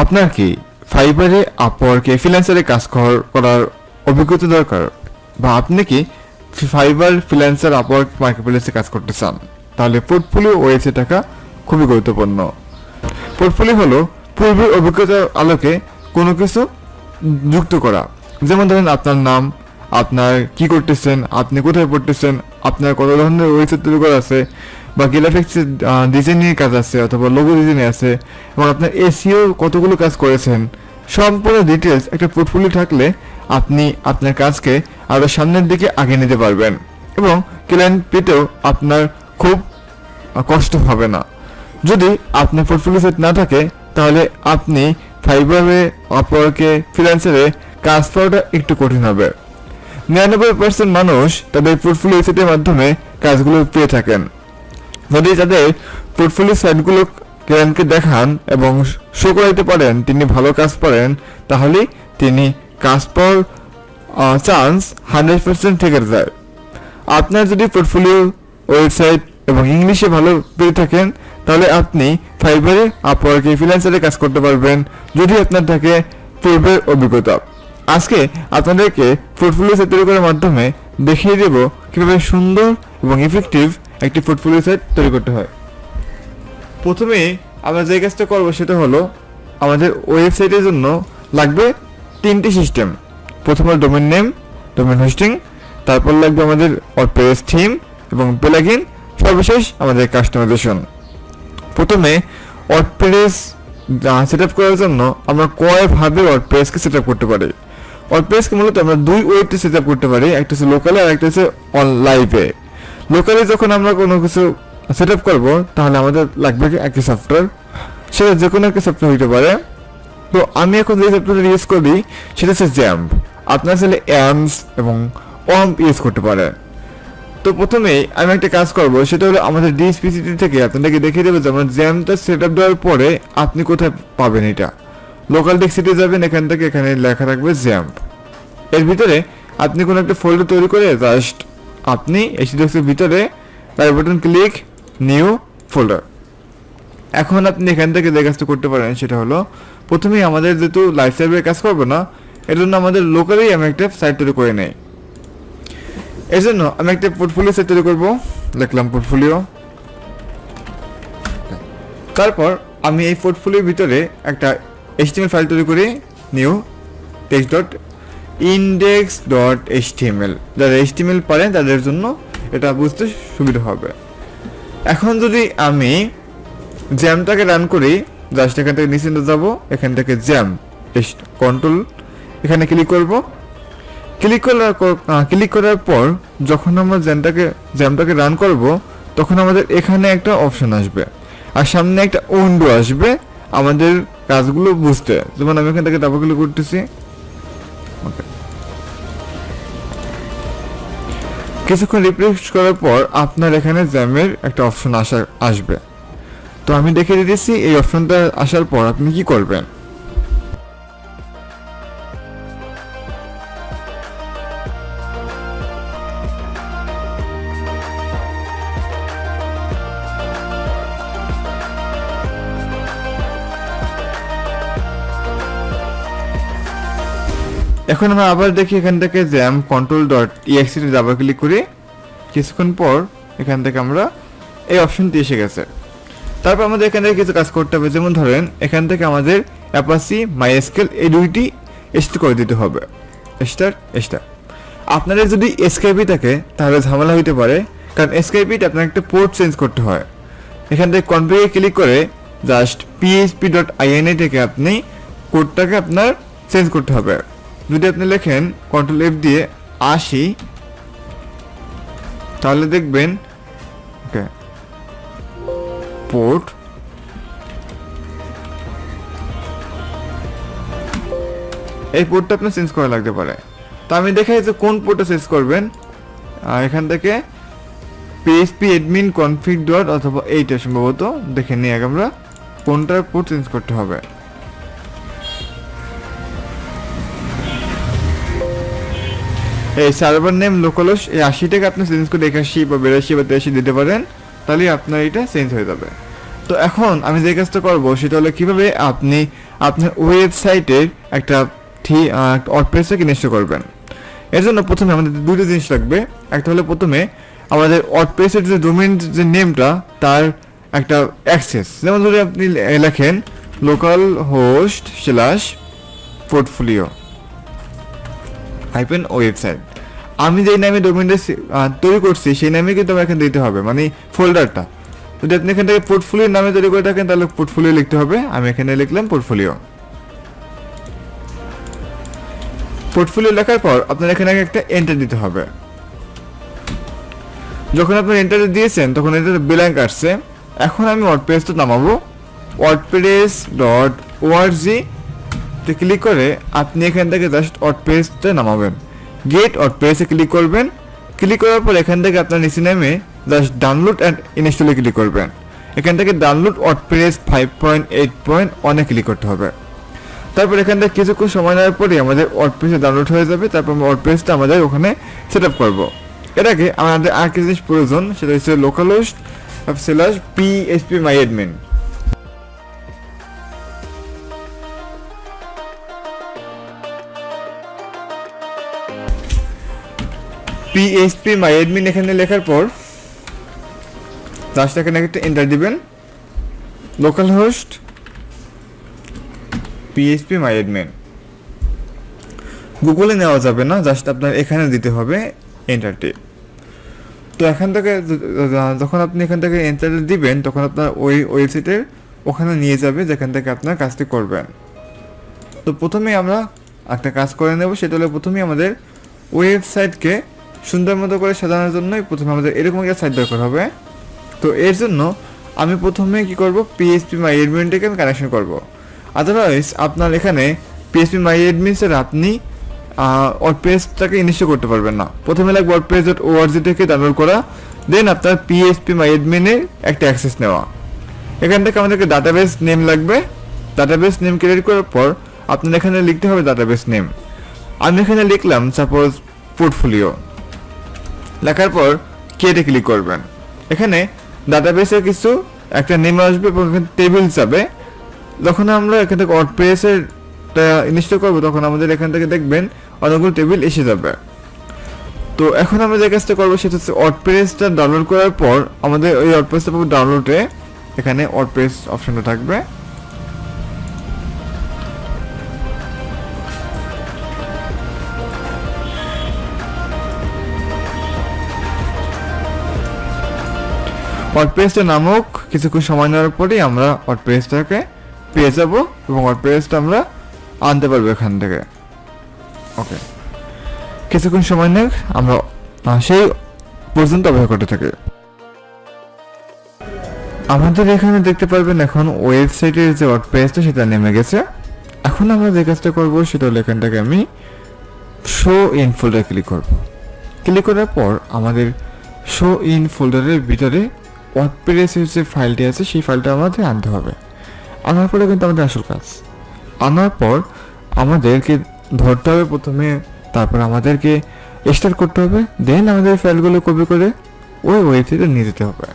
আপনার কি ফাইবারে, আপওয়ার্কে, ফ্রিল্যান্সারে কাজ করার অভিজ্ঞতা দরকার, বা আপনি কি ফাইবার, ফ্রিল্যান্সার, আপওয়ার্ক, মার্কেটপ্লেসে কাজ করতে চান? তাহলে পোর্টফোলিও ওয়েবসাইট থাকা খুবই গুরুত্বপূর্ণ। পোর্টফোলিও হলো পূর্বের অভিজ্ঞতার আলোকে কোনো কিছু যুক্ত করা। যেমন ধরেন আপনার নাম, আপনার কি করতেছেন, আপনি কোথায় পড়তেছেন, আপনার কত ধরনের ওয়েবসাইট তৈরি করা আছে, বা গ্রাফিক্স ডিজাইনের কাজ আছে অথবা লোগো ডিজাইনে আছে, এবং আপনার এসইও কতগুলো কাজ করেছেন, সম্পূর্ণ ডিটেলস একটা পোর্টফোলিও থাকলে আপনি আপনার কাজকে আরও সামনের দিকে আগে নিতে পারবেন এবং ক্লায়েন্ট পেতেও আপনার খুব কষ্ট হবে না। যদি আপনার পোর্টফোলিও সেট না থাকে তাহলে আপনি ফাইবারে, আপওয়ার্কে, ফ্রিল্যান্সারে কাজ পাওয়াটা একটু কঠিন হবে। 99% মানুষ তাদের পোর্টফোলিও সেটের মাধ্যমে কাজগুলো পেয়ে থাকেন। যদি তাদের পোর্টফোলিও সাইটগুলো ক্লায়েন্টকে দেখান এবং শো করাইতে পারেন তিনি ভালো কাজ পারেন, তাহলে তিনি কাজ পাওয়ার চান্স 100% থেকে যায়। আপনার যদি পোর্টফোলিও, ওয়েবসাইট এবং ইংলিশে ভালো পেয়ে থাকেন তাহলে আপনি ফাইবারে, আপওয়ার্কে, ফ্রিল্যান্সারে কাজ করতে পারবেন যদি আপনার থাকে পূর্বের অভিজ্ঞতা। আজকে আপনাদেরকে পোর্টফোলিও সেট তৈরি করার মাধ্যমে দেখিয়ে দেব কীভাবে সুন্দর এবং ইফেক্টিভ একটি পোর্টফোলিও সেট তৈরি করতে হয়। প্রথমে আমরা যে কাজটা করবো সেটা হলো আমাদের ওয়েবসাইটের জন্য লাগবে 3টি সিস্টেম। প্রথম হলো ডোমেন নেম, ডোমেন হোস্টিং, তারপর লাগবে আমাদের ওয়ার্ডপ্রেস থিম এবং প্লাগইন, সর্বশেষ আমাদের কাস্টমাইজেশন। প্রথমে ওয়ার্ডপ্রেস সেটআপ করার জন্য আমরা কয়ভাবে ওয়ার্ডপ্রেসকে সেটআপ করতে পারি। ওয়ার্ডপ্রেসকে মূলত আমরা 2 ওয়েতে সেটআপ করতে পারি, একটা হচ্ছে লোকালে আর একটা হচ্ছে লাইভে। লোকালে যখন আমরা কোনো কিছু সেটআপ করব তাহলে আমাদের লাগবে একটি সফটওয়্যার, সেটা যে কোনো একটা সফটওয়্যার হতে পারে। তো আমি এখন যে সফটওয়্যার ইউজ করি সেটা হচ্ছে জ্যাম্প। আপনারা চাইলে অ্যামস এবং ওয়াম্প ইউজ করতে পারেন। তো প্রথমেই আমি একটা কাজ করব, সেটা হলো আমাদের ডিএসপিসিটি থেকে আপনাদেরকে দেখিয়ে দেবো যে আমরা জ্যাম্পটা সেটআপ দেওয়ার পরে আপনি কোথায় পাবেন। এটা লোকাল ডেস্কটপে যাবেন, এখান থেকে এখানে লেখা থাকবে জ্যাম্প। এর ভিতরে আপনি কোনো একটা ফোল্ডার তৈরি করে জাস্ট আপনি এইচডিএক্সের ভিতরে right button click, new folder. এখন আপনি এখান থেকে যে কাজটা করতে পারেন সেটা হলো প্রথমেই আমাদের যেহেতু লাইভ সার্ভারে কাজ করবো না, এর জন্য আমাদের লোকালেই আমি একটা সাইট তৈরি করে নেই। এর জন্য আমি একটা পোর্টফোলিও সেট তৈরি করবো, লিখলাম পোর্টফোলিও। তারপর আমি এই পোর্টফোলিওর ভিতরে একটা HTML ফাইল তৈরি করি, নিউ text.index.html। যারা HTML পারেন তাদের জন্য এটা বুঝতে সুবিধা হবে। এখন যদি আমি জ্যামটাকে রান করি, জাস্ট এখান থেকে নিচে যাবো, এখান থেকে জ্যাম কন্ট্রোল এখানে ক্লিক করব। ক্লিক করার পর যখন আমরা জ্যামটাকে রান করব তখন আমাদের এখানে একটা অপশন আসবে আর সামনে একটা উইন্ডো আসবে আমাদের কাজগুলো বুঝতে। যেমন আমি এখান থেকে ডাবল ক্লিক করতেছি, কিছুক্ষণ রিফ্রেশ করার পর আপনার এখানে জ্যামের একটা অপশন আসবে। তো আমি দেখে দিতেছি এই অপশনটা আসার পর আপনি কি করবেন। এখন আমরা আবার দেখি এখান থেকে জ্যাম control.exe ডাবল ক্লিক করি। কিছুক্ষণ পর এখান থেকে আমরা এই অপশনটি এসে গেছে। তারপর আমাদের এখান থেকে কিছু কাজ করতে হবে। যেমন ধরেন এখান থেকে আমাদের অ্যাপাচি, মাইএসকিউএল এই দুইটি স্টার্ট করে দিতে হবে, স্টার। আপনাদের যদি এসকেপি থাকে তাহলে ঝামেলা হইতে পারে, কারণ এসকেপিতে আপনার একটা পোর্ট চেঞ্জ করতে হয়। এখান থেকে কনফিগে ক্লিক করে জাস্ট php.ini থেকে আপনি কোডটাকে আপনার চেঞ্জ করতে হবে। যদি আপনি লেখেন কন্ট্রোল F দিয়ে 80, তাহলে দেখবেন পোর্ট এই পোর্টটা আপনার চেঞ্জ করা লাগতে পারে। তো আমি দেখাই যে কোন পোর্টটা চেঞ্জ করবেন। এখান থেকে php admin config অথবা এইটা সম্ভবত দেখে নিয়ে আগে আমরা কোনটার পোর্ট চেঞ্জ করতে হবে। এই সার্ভার নেম লোকালস এই 80টাকে আপনি চেঞ্জ করে 81 বা 82 বা 83 দিতে পারেন, তাহলে আপনার এটা চেঞ্জ হয়ে যাবে। তো এখন আমি যে কাজটা করবো সেটা হলো কিভাবে আপনি আপনার ওয়েবসাইটের একটা ওয়ার্ডপ্রেসটাকে ইনস্টল করবেন। এর জন্য প্রথমে আমাদের দুটো জিনিস লাগবে। একটা হলো প্রথমে আমাদের ওয়ার্ডপ্রেসের যে ডোমেইন যে নেমটা তার একটা অ্যাক্সেস, যেমন ধরে আপনি লেখেন local host slash portfolio hyphen website. আমি যেই নামে ডোমেইনটা তৈরি করছি সেই নামে কিন্তু আমার এখানে দিতে হবে, মানে ফোল্ডারটা। যদি আপনি এখান থেকে পোর্টফোলিওর নামে তৈরি করে থাকেন তাহলে পোর্টফোলিও লিখতে হবে। আমি এখানে লিখলাম পোর্টফোলিও। পোর্টফোলিও লেখার পর আপনার এখানে একটা এন্টার দিতে হবে। যখন আপনি এন্টার দিয়েছেন তখন এটা ব্ল্যাঙ্ক আসছে। এখন আমি ওয়ার্ডপ্রেসটা নামাবো। wordpress.org তে ক্লিক করে আপনি এখান থেকে জাস্ট ওয়ার্ডপ্রেসটা নামাবেন। গেট ওয়ার্ডপ্রেসে ক্লিক করবেন। ক্লিক করার পর এখান থেকে আপনার নিচে নেমে জাস্ট ডাউনলোড অ্যান্ড ইনস্টলে ক্লিক করবেন। এখান থেকে ডাউনলোড ওয়ার্ডপ্রেস 5.8.1 ক্লিক করতে হবে। তারপর এখান থেকে কিছুক্ষণ সময় নেওয়ার পরে আমাদের ওয়ার্ডপ্রেসে ডাউনলোড হয়ে যাবে। তারপর আমরা ওয়ার্ডপ্রেসটা আমাদের ওখানে সেট আপ করবো। এর আগে আমাদের আর কিছু জিনিস প্রয়োজন, সেটা হচ্ছে লোকাল হোস্ট স্ল্যাশ পিএইচপি মাই অ্যাডমিন। পিএইচপি মাই অ্যাডমিন এখানে লেখার পর জাস্ট এখানে একটা এন্টার দিবেন। লোকাল হোস্ট পিএইচপি মাই অ্যাডমিন গুগলে নেওয়া যাবে না, জাস্ট আপনার এখানে দিতে হবে এন্টারটি। তো এখান থেকে যখন আপনি এখান থেকে এন্টার দিবেন তখন আপনার ওই ওয়েবসাইটের ওখানে নিয়ে যাবে যেখান থেকে আপনার কাজটি করবেন। তো প্রথমে আমরা একটা কাজ করে নেব, সেটা হলো প্রথমে আমাদের ওয়েবসাইটকে সুন্দর মতো করে সাজানোর জন্যই প্রথমে আমাদের এরকম একটা সাইট দরকার হবে। তো এর জন্য আমি প্রথমে কি করব, পিএইচপি মাই অ্যাডমিনটাকে আমি কানেকশন করব। আদারওয়াইজ আপনার এখানে পিএইচপি মাই অ্যাডমিন স্যার আপনি ওয়ার্ডপ্রেসটাকে ইনস্টল করতে পারবেন না। প্রথমে লাগবে wordpress.org থেকে ডাউনলোড করা, দেন আপনার পিএইচপি মাই অ্যাডমিনের একটা অ্যাক্সেস নেওয়া। এখান থেকে আমাদেরকে ডাটাবেস নেম লাগবে। ডাটাবেস নেম ক্রিয়েট করার পর আপনার এখানে লিখতে হবে ডাটাবেস নেম। আমি এখানে লিখলাম সাপোজ পোর্টফোলিও। লেখার পর ক্রিয়েটে ক্লিক করবেন। এখানে ডাটাবেসের কিছু একটা নেম আসবে এবং টেবিল যাবে। যখন আমরা এখান থেকে ওয়ার্ডপ্রেসের ইনস্টল করবো তখন আমাদের এখান থেকে দেখবেন অনেকগুলো টেবিল এসে যাবে। তো এখন আমরা যে কাজটা করবো সেটা হচ্ছে ওয়ার্ডপ্রেসটা ডাউনলোড করার পর আমাদের ওই ওয়ার্ডপ্রেসটা পাবো ডাউনলোডে। এখানে ওয়ার্ডপ্রেস অপশনটা থাকবে। ওয়ার্ডপ্রেসটা নামক কিছুক্ষণ সময় নেওয়ার পরেই আমরা ওয়ার্ডপ্রেসটাকে পেয়ে যাব এবং ওয়ার্ডপ্রেসটা আমরা আনতে পারবো এখান থেকে। ওকে, কিছুক্ষণ সময় নেই, আমরা সেই পর্যন্ত অপেক্ষা করতে থাকি। আমাদের এখানে দেখতে পারবেন এখন ওয়েবসাইটের যে ওয়ার্ডপ্রেসটা সেটা নেমে গেছে। এখন আমরা যে কাজটা করবো সেটা হলো এখান থেকে আমি শো ইন ফোল্ডার ক্লিক করব। ক্লিক করার পর আমাদের শো ইন ফোল্ডারের ভিতরে ওয়ার্ডপ্রেসের যে ফাইলটি আছে সেই ফাইলটা আমাদের আনতে হবে। আনার পরে কিন্তু আমাদের আসল কাজ। আনার পর আমাদেরকে ধরতে হবে প্রথমে, তারপর আমাদেরকে স্টার্ট করতে হবে, দেন আমাদের ফাইলগুলো কপি করে ওই ওয়েবসাইটে নিয়ে যেতে হবে।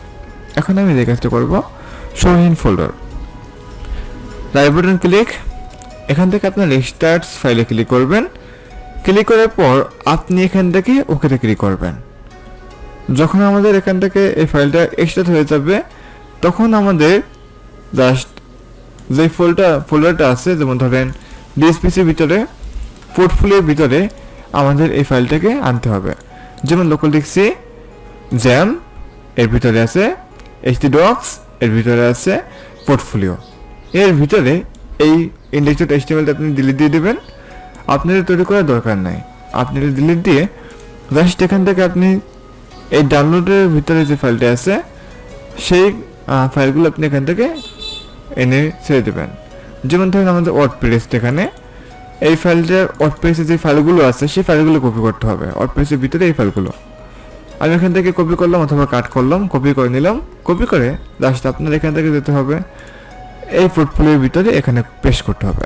এখন আমি যে কাজটা করবো, show in folder, right button click. এখান থেকে আপনার স্টার্টস ফাইলে ক্লিক করবেন। ক্লিক করার পর আপনি এখান থেকে ওকেতে ক্লিক করবেন। যখন আমাদের এখান থেকে এই ফাইলটা এক্সট্রাক্ট হয়ে যাবে তখন আমাদের জাস্ট যে ফোল্ডারটা আছে, যেমন ধরেন ডিএসপিসির ভিতরে পোর্টফোলিওর ভিতরে আমাদের এই ফাইলটাকে আনতে হবে। যেমন লোকাল ডিক্সি জ্যাম এর ভিতরে আছে, htdocs এর ভিতরে আছে পোর্টফোলিও। এর ভিতরে এই index.html আপনি ডিলিট দিয়ে দেবেন। আপনার তৈরি করার দরকার নাই, আপনি ডিলিট দিয়ে জাস্ট এখান থেকে আপনি এই ডাউনলোডের ভিতরে যে ফাইলটা আছে সেই ফাইলগুলো আপনি এখান থেকে এনে ছেড়ে দেবেন। যেমন ধরেন আমাদের ওয়ার্ডপ্রেস, এখানে এই ফাইলটার ওয়ার্ডপ্রেসে যে ফাইলগুলো আছে সেই ফাইলগুলো কপি করতে হবে ওয়ার্ডপ্রেসের ভিতরে। এই ফাইলগুলো আমি এখান থেকে কপি করলাম অথবা কাট করলাম, কপি করে নিলাম। কপি করে জাস্ট আপনার এখান থেকে যেতে হবে এই পোর্টফোলিওর ভিতরে এখানে পেস্ট করতে হবে।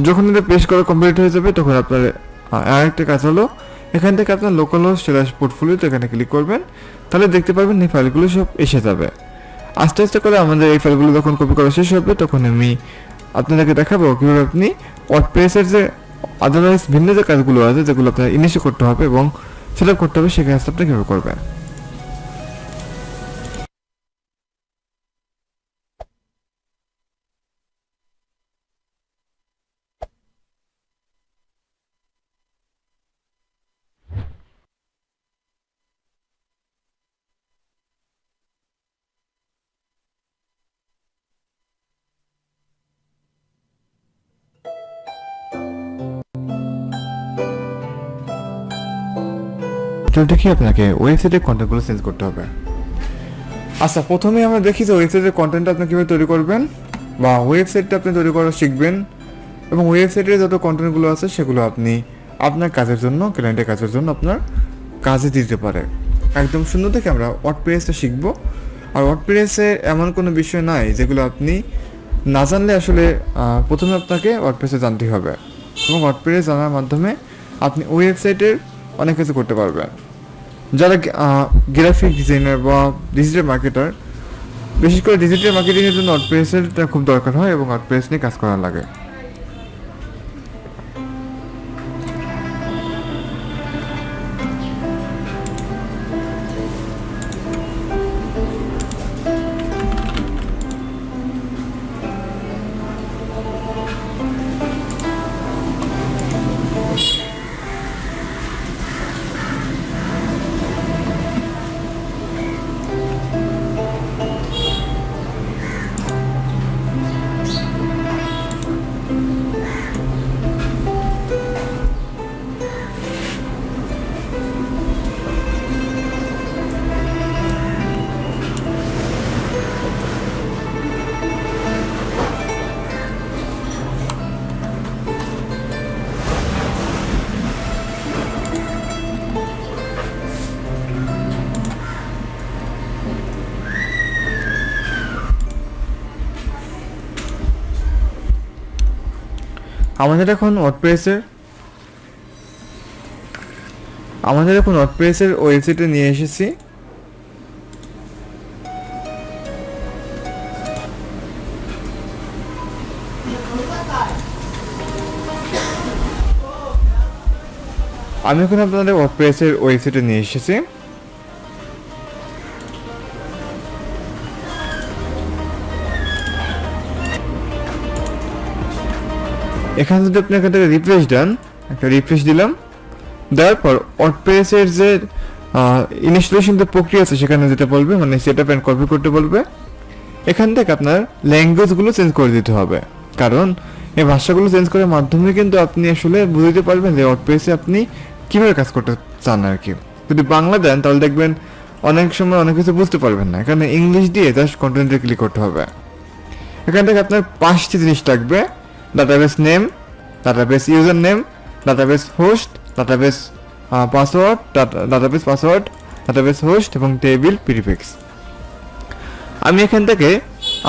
যখন এটা পেস্ট করা কমপ্লিট হয়ে যাবে তখন আপনার আরেকটা কাজ হলো এখান থেকে আপনার লোকাল হোস্ট স্ল্যাশ পোর্টফোলিওতে এখানে ক্লিক করবেন। তাহলে দেখতে পারবেন এই ফাইলগুলো সব এসে যাবে। আস্তে আস্তে করে আমাদের এই ফাইলগুলো যখন কপি করা শেষ হবে তখন আমি আপনাদেরকে দেখাবো কীভাবে আপনি ওয়ার্ডপ্রেসের যে আদারওয়াইজ ভিন্ন যে কাজগুলো আছে যেগুলো আপনার ইনিশিয়েট করতে হবে এবং সেট আপ করতে হবে সেই কাজটা আপনি কীভাবে করবেন। তো দেখি আপনাকে ওয়েবসাইটের কন্টেন্টগুলো চেঞ্জ করতে হবে। আচ্ছা, প্রথমে আমরা দেখি যে ওয়েবসাইটের কন্টেন্টটা আপনি কীভাবে তৈরি করবেন বা ওয়েবসাইটটা আপনি তৈরি করা শিখবেন এবং ওয়েবসাইটের যত কন্টেন্টগুলো আছে সেগুলো আপনি আপনার কাজের জন্য, ক্লায়েন্টের কাজের জন্য আপনার কাজে দিতে পারে। একদম শূন্য থেকে আমরা ওয়ার্ডপ্রেসটা শিখব। আর ওয়ার্ডপ্রেসে এমন কোনো বিষয় নাই যেগুলো আপনি না জানলে আসলে প্রথমে আপনাকে ওয়ার্ডপ্রেসে জানতে হবে এবং ওয়ার্ডপ্রেস জানার মাধ্যমে আপনি ওয়েবসাইটের অনেক কিছু করতে পারবেন। যারা গ্রাফিক ডিজাইনার বা ডিজিটাল মার্কেটার, বিশেষ করে ডিজিটাল মার্কেটিংয়ের জন্য ওয়ার্ডপ্রেসেরটা খুব দরকার হয় এবং ওয়ার্ডপ্রেস নিয়ে কাজ করা লাগে। আমাদের এখন ওয়ার্ডপ্রেসের ওয়েবসাইটে নিয়ে এসেছি। আমি এখন আপনাদের ওয়ার্ডপ্রেসের ওয়েবসাইটে নিয়ে এসেছি। এখানে যদি আপনি এখান থেকে রিফ্রেশ দেন, একটা রিফ্রেশ দিলাম, দেওয়ার পর ওয়ার্ডপ্রেসের যে ইনস্টলেশন যে প্রক্রিয়া আছে সেখানে যেতে বলবে, মানে সেট আপ অ্যান্ড কপি করতে বলবে। এখান থেকে আপনার ল্যাঙ্গুয়েজগুলো চেঞ্জ করে দিতে হবে, কারণ এই ভাষাগুলো চেঞ্জ করার মাধ্যমে কিন্তু আপনি আসলে বুঝতে পারবেন যে ওয়ার্ডপ্রেসে আপনি কীভাবে কাজ করতে চান আর কি। যদি বাংলা দেন তাহলে দেখবেন অনেক সময় অনেক কিছু বুঝতে পারবেন না। এখানে ইংলিশ দিয়ে জাস্ট কন্টেন্টে ক্লিক করতে হবে। এখান থেকে আপনার 5টি জিনিস লাগবে: database name, database user name, database host, database password, database host এবং টেবিল প্রিফিক্স। আমি এখান থেকে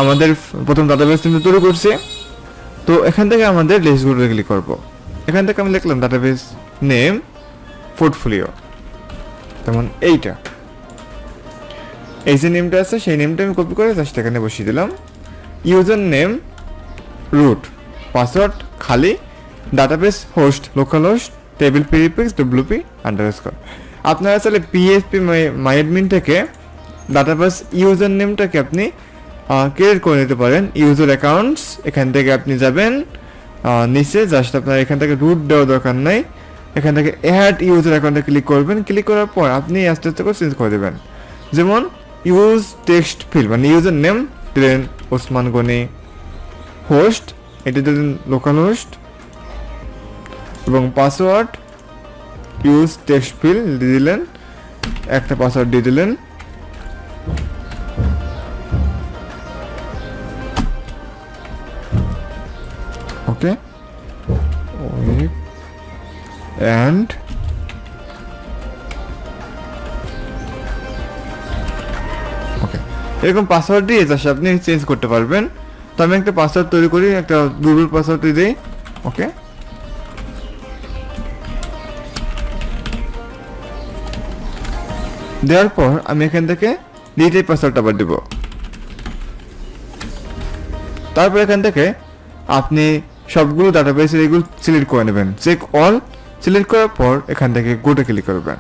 আমাদের প্রথম ডাটাবেস কিন্তু তৈরি করছি। তো এখান থেকে আমাদের লিস্টগুলো ক্লিক করব। এখান থেকে আমি লিখলাম ডাটাবেস নেম পোর্টফোলিও, যেমন এইটা, এই যে নেমটা আছে সেই নেমটা আমি কপি করে জাস্ট এখানে বসিয়ে দিলাম। ইউজার নেম রুট, পাসওয়ার্ড খালি, database host local host, table prefix WP underscore. আপনারা চাইলে পিএইচপি মাইঅ্যাডমিন থেকে ডাটাবেস ইউজার নেমটাকে আপনি ক্রিয়েট করে নিতে পারেন। ইউজার অ্যাকাউন্টস, এখান থেকে আপনি যাবেন নিচে, জাস্ট আপনার এখান থেকে রুট দেওয়ার দরকার নাই, এখান থেকে অ্যাড ইউজার অ্যাকাউন্টে ক্লিক করবেন। ক্লিক করার পর আপনি আস্তে আস্তে করে চেঞ্জ করে দেবেন। যেমন ইউজ টেক্সট ফিল্ড, মানে ইউজার নেম দিলেন ওসমান গনি, হোস্ট এটা দিলেন লোকাল হোস্ট এবং পাসওয়ার্ড ইউজ টেক্সট ফিল্ড দিলেন, একটা পাসওয়ার্ড দিয়ে দিলেন। ওকে, অ্যান্ড ওকে, এরকম পাসওয়ার্ড দিয়ে জাস্ট আপনি চেঞ্জ করতে পারবেন। তো আমি একটা পাসওয়ার্ড তৈরি করি, একটা গুগল পাসওয়ার্ড দিই। ওকে, দেওয়ার পর আমি এখান থেকে রিটাইপ পাসওয়ার্ড আবার দেবো। তারপর এখান থেকে আপনি সবগুলো ডাটাবেসের এগুলো সিলেক্ট করে নেবেন, চেক অল সিলেক্ট করার পর এখান থেকে গোতে ক্লিক করবেন।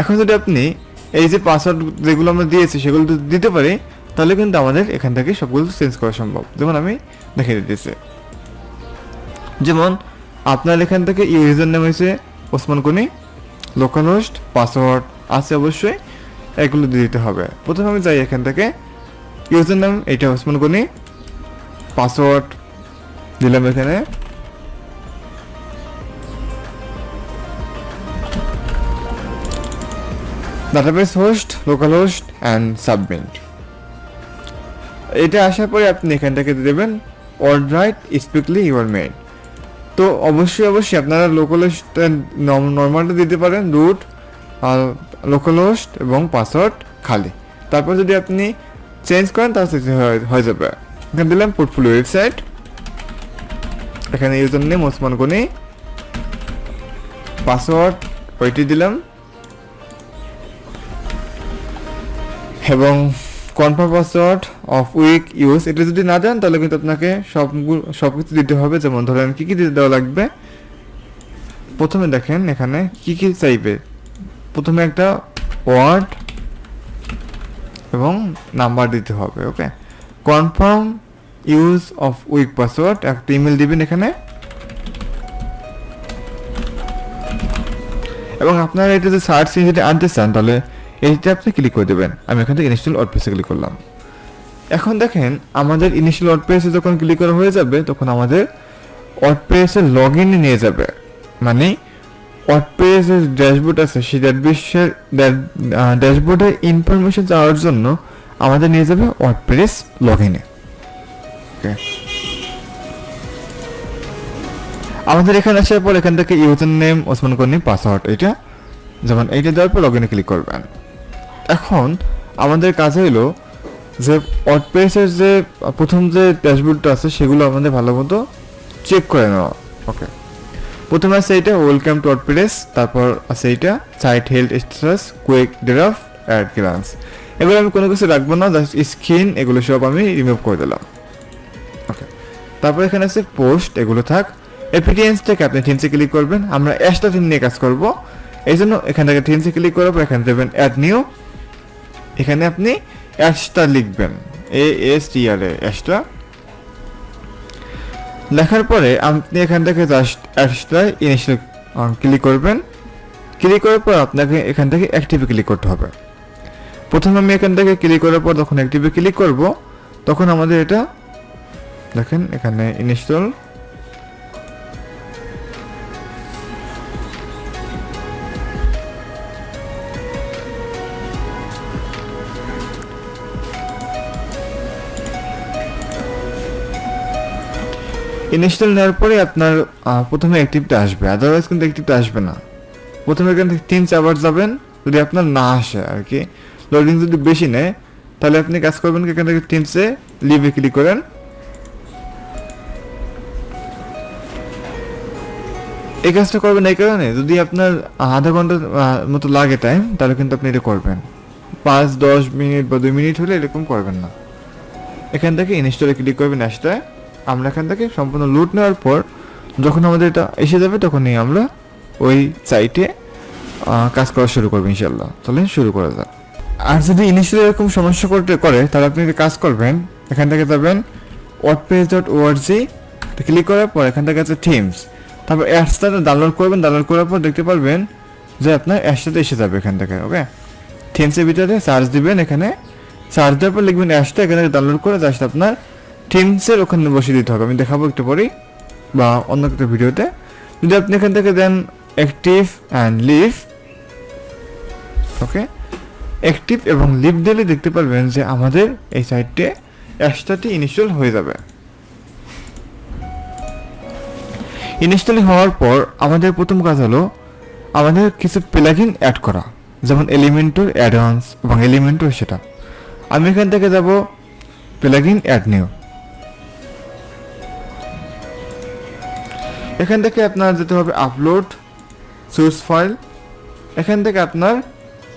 এখন যদি আপনি এই যে পাসওয়ার্ড যেগুলো আমরা দিয়েছি সেগুলো দিতে পারি, তাহলে কিন্তু আমাদের এখান থেকে সবগুলো চেঞ্জ করা সম্ভব। যেমন আমি দেখিয়ে দিতেছি, যেমন আপনার এখান থেকে ইউজার নেম হয়েছে Osman Gani, local host, password আছে অবশ্যই, এগুলো দিয়ে দিতে হবে। প্রথমে আমি যাই এখান থেকে, ইউজার নাম এইটা ওসমান গনি, পাসওয়ার্ড দিলাম এখানে, database host, local host and submit. এটা আসার পরে আপনি এখান থেকে দেবেন অল রাইট স্পিকলি ইউর মেইল। তো অবশ্যই আপনারা লোকাল হোস্ট নর্মালটা দিতে পারেন, রুট আর লোকাল হোস্ট এবং পাসওয়ার্ড খালি। তারপর যদি আপনি চেঞ্জ করেন তাহলে হয়ে যাবে। এখানে দিলাম পোর্টফোলিও ওয়েবসাইট, এখানে user name Osman Gani, password ওইটি দিলাম এবং confirm password of weak use. এটা যদি না দেন তাহলে কিন্তু আপনাকে সব কিছু দিতে হবে। যেমন ধরেন কী কী দিতে দেওয়া লাগবে, প্রথমে দেখেন এখানে কী কী চাইবে। প্রথমে একটা ওয়ার্ড এবং নাম্বার দিতে হবে। Okay, confirm use of weak password, একটা ইমেল দিবেন এখানে, এবং আপনারা এটা যে সার্চ ইঞ্জিনে আনতে চান তাহলে এইটা আপনি ক্লিক করে দেবেন। আমি এখান থেকে ইনিশিয়াল ওয়ার্ডপ্রেসে ক্লিক করলাম। এখন দেখেন আমাদের ইনিশিয়াল ওয়ার্ডপ্রেসে যখন ক্লিক করা হয়ে যাবে তখন আমাদের ওয়ার্ডপ্রেসের লগ ইনে নিয়ে যাবে। মানে ওয়ার্ডপ্রেসের ড্যাশবোর্ড আছে, সেই ড্যাশবোর্ডের ইনফরমেশন যাওয়ার জন্য আমাদের নিয়ে যাবে ওয়ার্ডপ্রেস লগ ইনে। ওকে, আমাদের এখানে আসার পর এখান থেকে user name Osman Gani, password এটা, যেমন এইটা দেওয়ার পর লগ ইনে ক্লিক করবেন। এখন আমাদের কাজ হলো যে ওয়ার্ডপ্রেসের যে প্রথম যে ড্যাশবোর্ডটা আছে সেগুলো আমাদের ভালো মতো চেক করে নেওয়া। ওকে, প্রথমে আছে এইটা ওয়েলকাম টু ওয়ার্ডপ্রেস, তারপর আছে এইটা site health status, quick draft, at glance. এগুলো আমি কোনো কিছু রাখবো না, জাস্ট স্ক্রিন এগুলো সব আমি রিমুভ করে দিলাম। ওকে, তারপর এখানে আছে পোস্ট, এগুলো থাক। এপিডিয়েন্সটাকে আপনি থিমসে ক্লিক করবেন, আমরা অ্যাশটা থিম নিয়ে কাজ করব, এই জন্য এখান থেকে থিমসে ক্লিক করার পর এখানে দেবেন অ্যাড নিউ। এখানে আপনি অ্যাশটা লিখবেন, ASTR অ্যাশটা লেখার পরে আপনি এখান থেকে জাস্ট অ্যাশটা ইনিশিয়াল ক্লিক করবেন। ক্লিক করার পর আপনাকে এখান থেকে অ্যাক্টিভে ক্লিক করতে হবে। প্রথমে আমি এখান থেকে ক্লিক করার পর যখন অ্যাক্টিভে ক্লিক করব তখন আমাদের এটা দেখেন এখানে ইনস্টল, ইনস্টল নেওয়ার পরে আপনার প্রথমে অ্যাক্টিভটা আসবে, আদারওয়াইজ কিন্তু অ্যাক্টিভটা আসবে না। প্রথমে এখান থেকে 3-4 বার যাবেন, যদি আপনার না আসে আর কি, লোডিং যদি বেশি নেয় তাহলে আপনি কাজ করবেন কি এখান থেকে টিমসে লিভে ক্লিক করেন। এই কাজটা করবেন এই কারণে, যদি আপনার আধা ঘন্টার মতো লাগে টাইম তাহলে কিন্তু আপনি এটা করবেন, 5-10 মিনিট বা 2 মিনিট হলে এরকম করবেন না। এখান থেকে ইনস্টলে ক্লিক করবেন অ্যাশটায়। আমরা এখান থেকে সম্পূর্ণ লুট নেওয়ার পর যখন আমাদের এটা এসে যাবে তখনই আমরা ওই সাইটে কাজ করা শুরু করবো ইনশাল্লাহ। তাহলে শুরু করা যাক। আর যদি ইনিশিয়ালি এরকম সমস্যা করে তাহলে আপনি কাজ করবেন, এখান থেকে যাবেন wordpress.org, ক্লিক করার পর এখান থেকে আছে থিমস, তারপর অ্যাডসটা ডাউনলোড করবেন। ডাউনলোড করার পর দেখতে পারবেন যে আপনার অ্যাডসটাতে এসে যাবে এখান থেকে। ওকে, থিমসের ভিতরে সার্চ দিবেন, এখানে সার্চ দেওয়ার পর লিখবেন অ্যাডসটা, এখানে ডাউনলোড করে জাস্ট আপনার থিমসের ওখানে বসিয়ে দিতে হবে। আমি দেখাবো একটু পরেই বা অন্য একটা ভিডিওতে। যদি আপনি এখান থেকে দেন active and leave, okay, active এবং লিভ দিলে দেখতে পারবেন যে আমাদের এই সাইটে অ্যাডসটাটি ইনস্টল হয়ে যাবে। ইনস্টল হওয়ার পর আমাদের প্রথম কাজ হলো আমাদের কিছু প্লাগইন অ্যাড করা, যেমন এলিমেন্টর অ্যাডভান্স এবং এলিমেন্টর সেটআপ। আমি এখান থেকে যাব প্লাগইন অ্যাড নিউ, এখান থেকে আপনার যেতে হবে আপলোড সোর্স ফাইল, এখান থেকে আপনার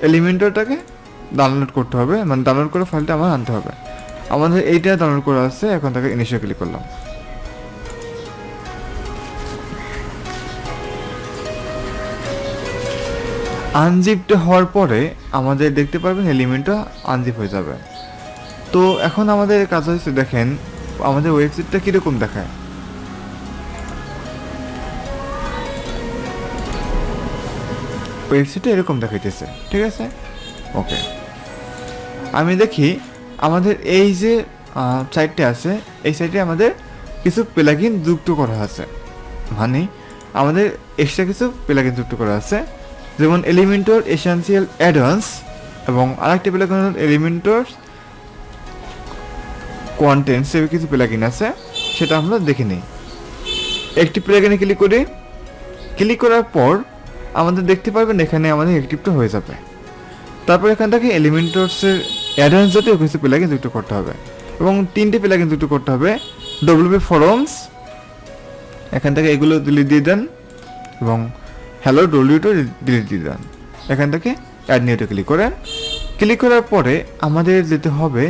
এলিমেন্টরটাকে ডাউনলোড করতে হবে, মানে ডাউনলোড করে ফাইলটা আমার আনতে হবে। আমাদের এইটা ডাউনলোড করা আছে, এখন তাকে ইনিশিয়াল ক্লিক করলাম। আনজিপড হওয়ার পরে আমাদের দেখতে পারবেন এলিমেন্টটা আনজিপ হয়ে যাবে। তো এখন আমাদের কাজ হচ্ছে, দেখেন আমাদের ওয়েবসাইটটা কীরকম দেখায়। ওয়েবসাইটটা এরকম দেখাইতেছে, ঠিক আছে। ওকে, আমি দেখি আমাদের এই যে সাইটটা আছে, এই সাইটে আমাদের কিছু প্লাগইন যুক্ত করা আছে, মানে আমাদের এক্সট্রা কিছু প্লাগইন যুক্ত করা আছে, যেমন এলিমেন্টর এসেনশিয়াল অ্যাডভান্স এবং আরেকটি প্লাগইন এলিমেন্টর কন্টেন্টস এর কিছু প্লাগইন আছে, সেটা আমরা দেখে নিই। একটি প্লাগইনে ক্লিক করি, ক্লিক করার পর আমাদের দেখতে পারবেন এখানে আমাদের অ্যাক্টিভটা হয়ে যাবে। তারপর এখান থেকে এলিমেন্টরসের অ্যাডভান্স জাতীয় কিছু প্লাগইন যুক্ত করতে হবে এবং 3টে প্লাগইন যুক্ত করতে হবে। ডব্লিউপি ফরমস, এখান থেকে এগুলো ডিলিট দিয়ে দেন এবং হ্যালো ডব্লিউটা ডিলিট দিয়ে দেন। এখান থেকে অ্যাড নিউতে ক্লিক করেন। ক্লিক করার পরে আমাদের যেতে হবে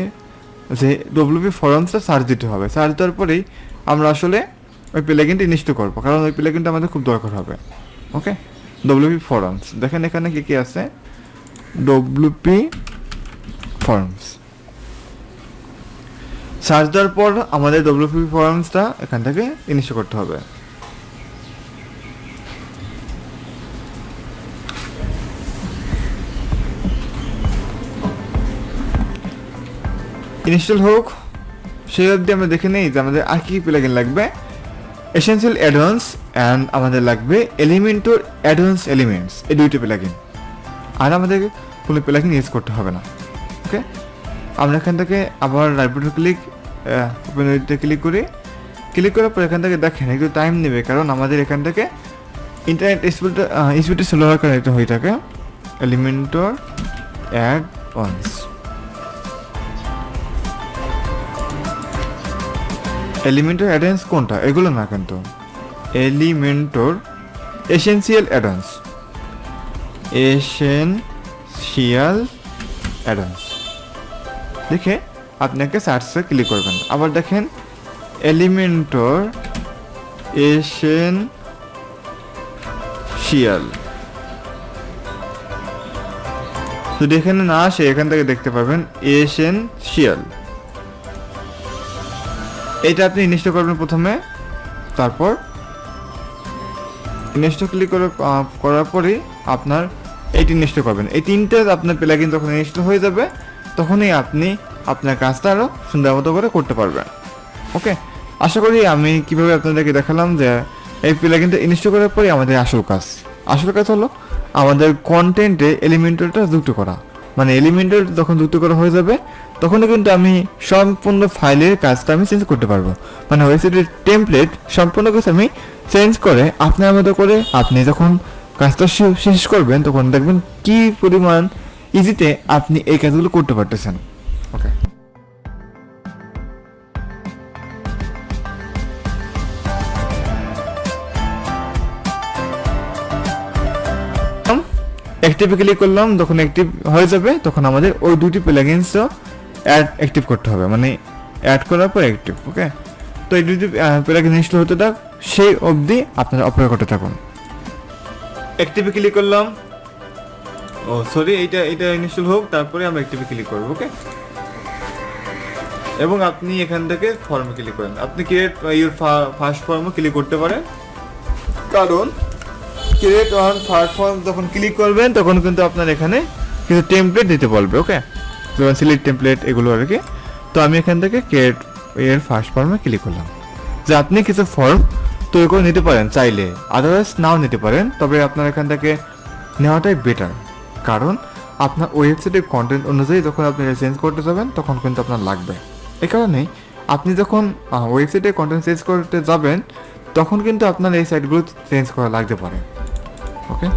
যে ডব্লিউপি ফরমসটা সার্চ দিতে হবে। সার্চ দেওয়ার পরেই আমরা আসলে ওই প্লাগইনটা ইনস্টল করবো, কারণ ওই প্লাগইনটা আমাদের খুব দরকার হবে। ওকে, ডব্লিউপি ফরমস, দেখেন এখানে কী কী আছে। ডব্লিউপি ফরমস সার্চ দেওয়ার পর আমাদের ডব্লিউপি ফরমসটা এখান থেকে ইনস্টল করতে হবে। ইনস্টল হোক সেই অবধি আমরা দেখে নেই যে আমাদের আর কী প্লাগইন লাগবে। এসেনশিয়াল অ্যাডভান্স অ্যান্ড আমাদের লাগবে এলিমেন্টর অ্যাডভান্স এলিমেন্টস, এই 2টি প্লাগইন। আর আমাদের কোনো প্লাগইন ইউজ করতে হবে না। ওকে, আমরা এখান থেকে আবার রাইট বাটন ওপেন উইথে ক্লিক করি। ক্লিক করার পর এখান থেকে দেখেন একটু টাইম নেবে, কারণ আমাদের এখান থেকে ইন্টারনেট স্পিডটা স্লো হওয়ার কারণে এটা হয়ে থাকে। এলিমেন্টর অ্যাডভান্স, এলিমেন্টর অ্যাডভান্স কোনটা, এগুলো না কিন্তু Elementor essential advance, essential advance দেখে আপনি একটা সার্চে ক্লিক করবেন। আবার দেখেন এলিমেন্টর এসেনশিয়াল, যদি এখানে না আসে এখান থেকে দেখতে পাবেন এসেনশিয়াল, এইটা আপনি ইনস্টল করবেন প্রথমে। তারপর ইনস্টল ক্লিক করার পরেই আপনার এইটি ইনস্টল করবেন। এই 3টে আপনার প্লাগইন যখন ইনস্টল হয়ে যাবে তখনই আপনি আপনার কাজটা আরও সুন্দর মতো করে করতে পারবেন। ওকে, আশা করি আমি কীভাবে আপনাদেরকে দেখালাম যে এই প্লাগইনটা ইনস্টল করার পরে আমাদের আসল কাজ হলো আমাদের কন্টেন্টে এলিমেন্টরটা যুক্ত করা। মানে এলিমেন্টর যখন যুক্ত করা হয়ে যাবে তখনই কিন্তু আমি সম্পূর্ণ ফাইলের কাজটা আমি চেঞ্জ করতে পারবো। মানে ওয়েবসাইটের টেমপ্লেট সম্পূর্ণ কিছু আমি চেঞ্জ করে আপনার মতো করে আপনি যখন কাজটা শেষ করবেন তখন দেখবেন কি পরিমাণ ইজিতে আপনি এই কাজগুলো করতে পারতেছেন। ওকে, অ্যাক্টিভে ক্লিক করলাম, যখন অ্যাক্টিভ হয়ে যাবে তখন আমাদের ওই 2টি প্লাগইনসও অ্যাক্টিভ করতে হবে, মানে অ্যাড করার পর অ্যাক্টিভ। ওকে, তো এই 2টি প্লাগইন ইনস্টল হতে থাক, সেই অবধি আপনারা অপেক্ষা করতে থাকুন। অ্যাক্টিভে ক্লিক করলাম, এইটা ইনস্টল হোক, তারপরে আমরা অ্যাক্টিভে ক্লিক করবো। ওকে, এবং আপনি এখান থেকে ফর্মে ক্লিক করেন। আপনি ক্রিয়েট ইউর ফার্স্ট ফর্মও ক্লিক করতে পারেন, কারণ ক্রিয়েট অন ফার্স্ট ফর্ম যখন ক্লিক করবেন তখন কিন্তু আপনার এখানে কিছু টেমপ্লেট দিতে বলবে। ওকে, যেমন সিলেক্ট টেমপ্লেট এগুলো আর কি। তো আমি এখান থেকে ক্রিয়েট এর ফার্স্ট ফর্মে ক্লিক করলাম, যে আপনি কিছু ফর্ম তৈরি করে নিতে পারেন চাইলে, আদারওয়াইজ নাও নিতে পারেন। তবে আপনার এখান থেকে নেওয়াটাই বেটার, কারণ আপনার ওয়েবসাইটের কন্টেন্ট অনুযায়ী যখন আপনি চেঞ্জ করতে যাবেন তখন কিন্তু আপনার লাগবে। এই কারণেই আপনি যখন ওয়েবসাইটে কন্টেন্ট চেঞ্জ করতে যাবেন তখন কিন্তু আপনার এই সাইটগুলো চেঞ্জ করা লাগতে পারে। ওকে।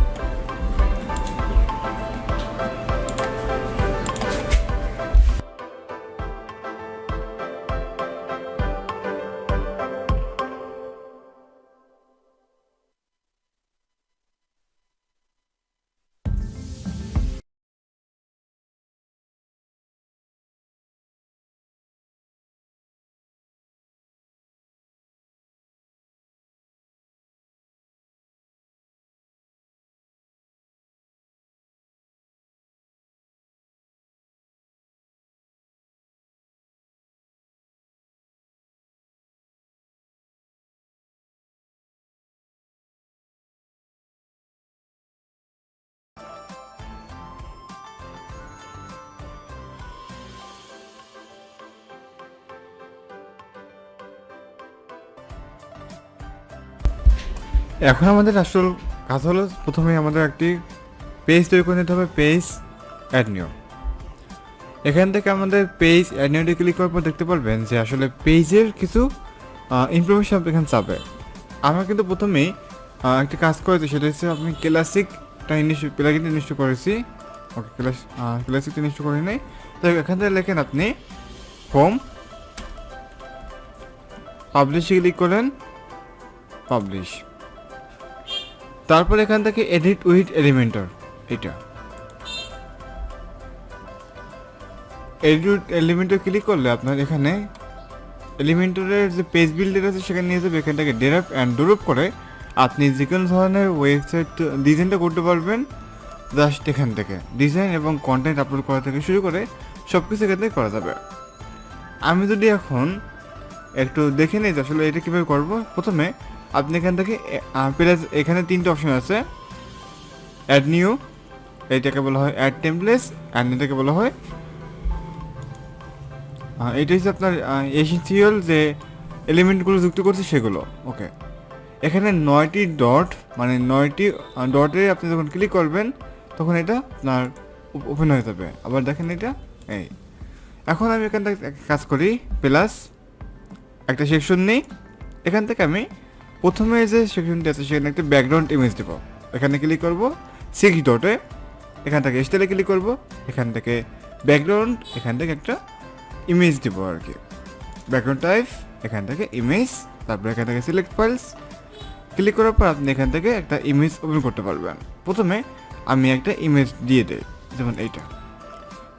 এখন আমাদের আসল কাজ হলো প্রথমে আমাদের একটি পেজ তৈরি করে নিতে হবে, পেজ অ্যাড নিউ। এখান থেকে আমাদের পেজ অ্যাড নিউতে ক্লিক করার পর দেখতে পারবেন যে আসলে পেজের কিছু ইনফরমেশন আপনি এখানে চাবে। আমরা কিন্তু প্রথমেই একটি কাজ করেছি, সেটা হচ্ছে আপনি ক্লাসিকটা প্লাগইনটা ইনস্টল করেছি। ওকে, ক্লাসিকটা ইনস্টল করে নেই। তো এখান থেকে লেখেন আপনি হোম, পাবলিশে ক্লিক করেন, পাবলিশ। তারপর এখান থেকে এডিট উইথ এলিমেন্টর, এটা এডিট এলিমেন্টর ক্লিক করলে আপনার এখানে এলিমেন্টরের যে পেজ বিল্ডার আছে সেখানে নিয়ে যাবে। এখান থেকে ড্র্যাগ অ্যান্ড ড্রপ করে আপনি যে কোনো ধরনের ওয়েবসাইট ডিজাইনটা করতে পারবেন। জাস্ট এখান থেকে ডিজাইন এবং কন্টেন্ট আপলোড করা থেকে শুরু করে সব কিছু এখান থেকে করা যাবে। আমি যদি এখন একটু দেখে নিই যে আসলে এটা কীভাবে করবো, প্রথমে আপনি এখান থেকে এখানে 3টে অপশন আছে। অ্যাড নিউ, এইটাকে বলা হয় অ্যাড টেমপ্লেটস, অ্যান্ড এটাকে বলা হয় এটা হচ্ছে আপনার এসেন্সিয়াল যে এলিমেন্টগুলো যুক্ত করছে সেগুলো। ওকে, এখানে 9টি ডট, মানে 9টি ডটে আপনি যখন ক্লিক করবেন তখন এটা আপনার ওপেন হয়ে যাবে। আবার দেখেন এটা এই। এখন আমি এখান থেকে কাজ করি, প্লাস একটা সেকশন নিই। এখান থেকে আমি প্রথমে যে সেকশনটি আছে সেখানে একটা ব্যাকগ্রাউন্ড ইমেজ দেবো। এখানে ক্লিক করব 6 ডটে, এখান থেকে স্টাইলে ক্লিক করব, এখান থেকে ব্যাকগ্রাউন্ড, এখান থেকে একটা ইমেজ দেবো আর কি। ব্যাকগ্রাউন্ড টাইপ, এখান থেকে ইমেজ, তারপরে এখান থেকে সিলেক্ট ফাইলস ক্লিক করার পর আপনি এখান থেকে একটা ইমেজ ওপেন করতে পারবেন। প্রথমে আমি একটা ইমেজ দিয়ে দেই, যেমন এইটা।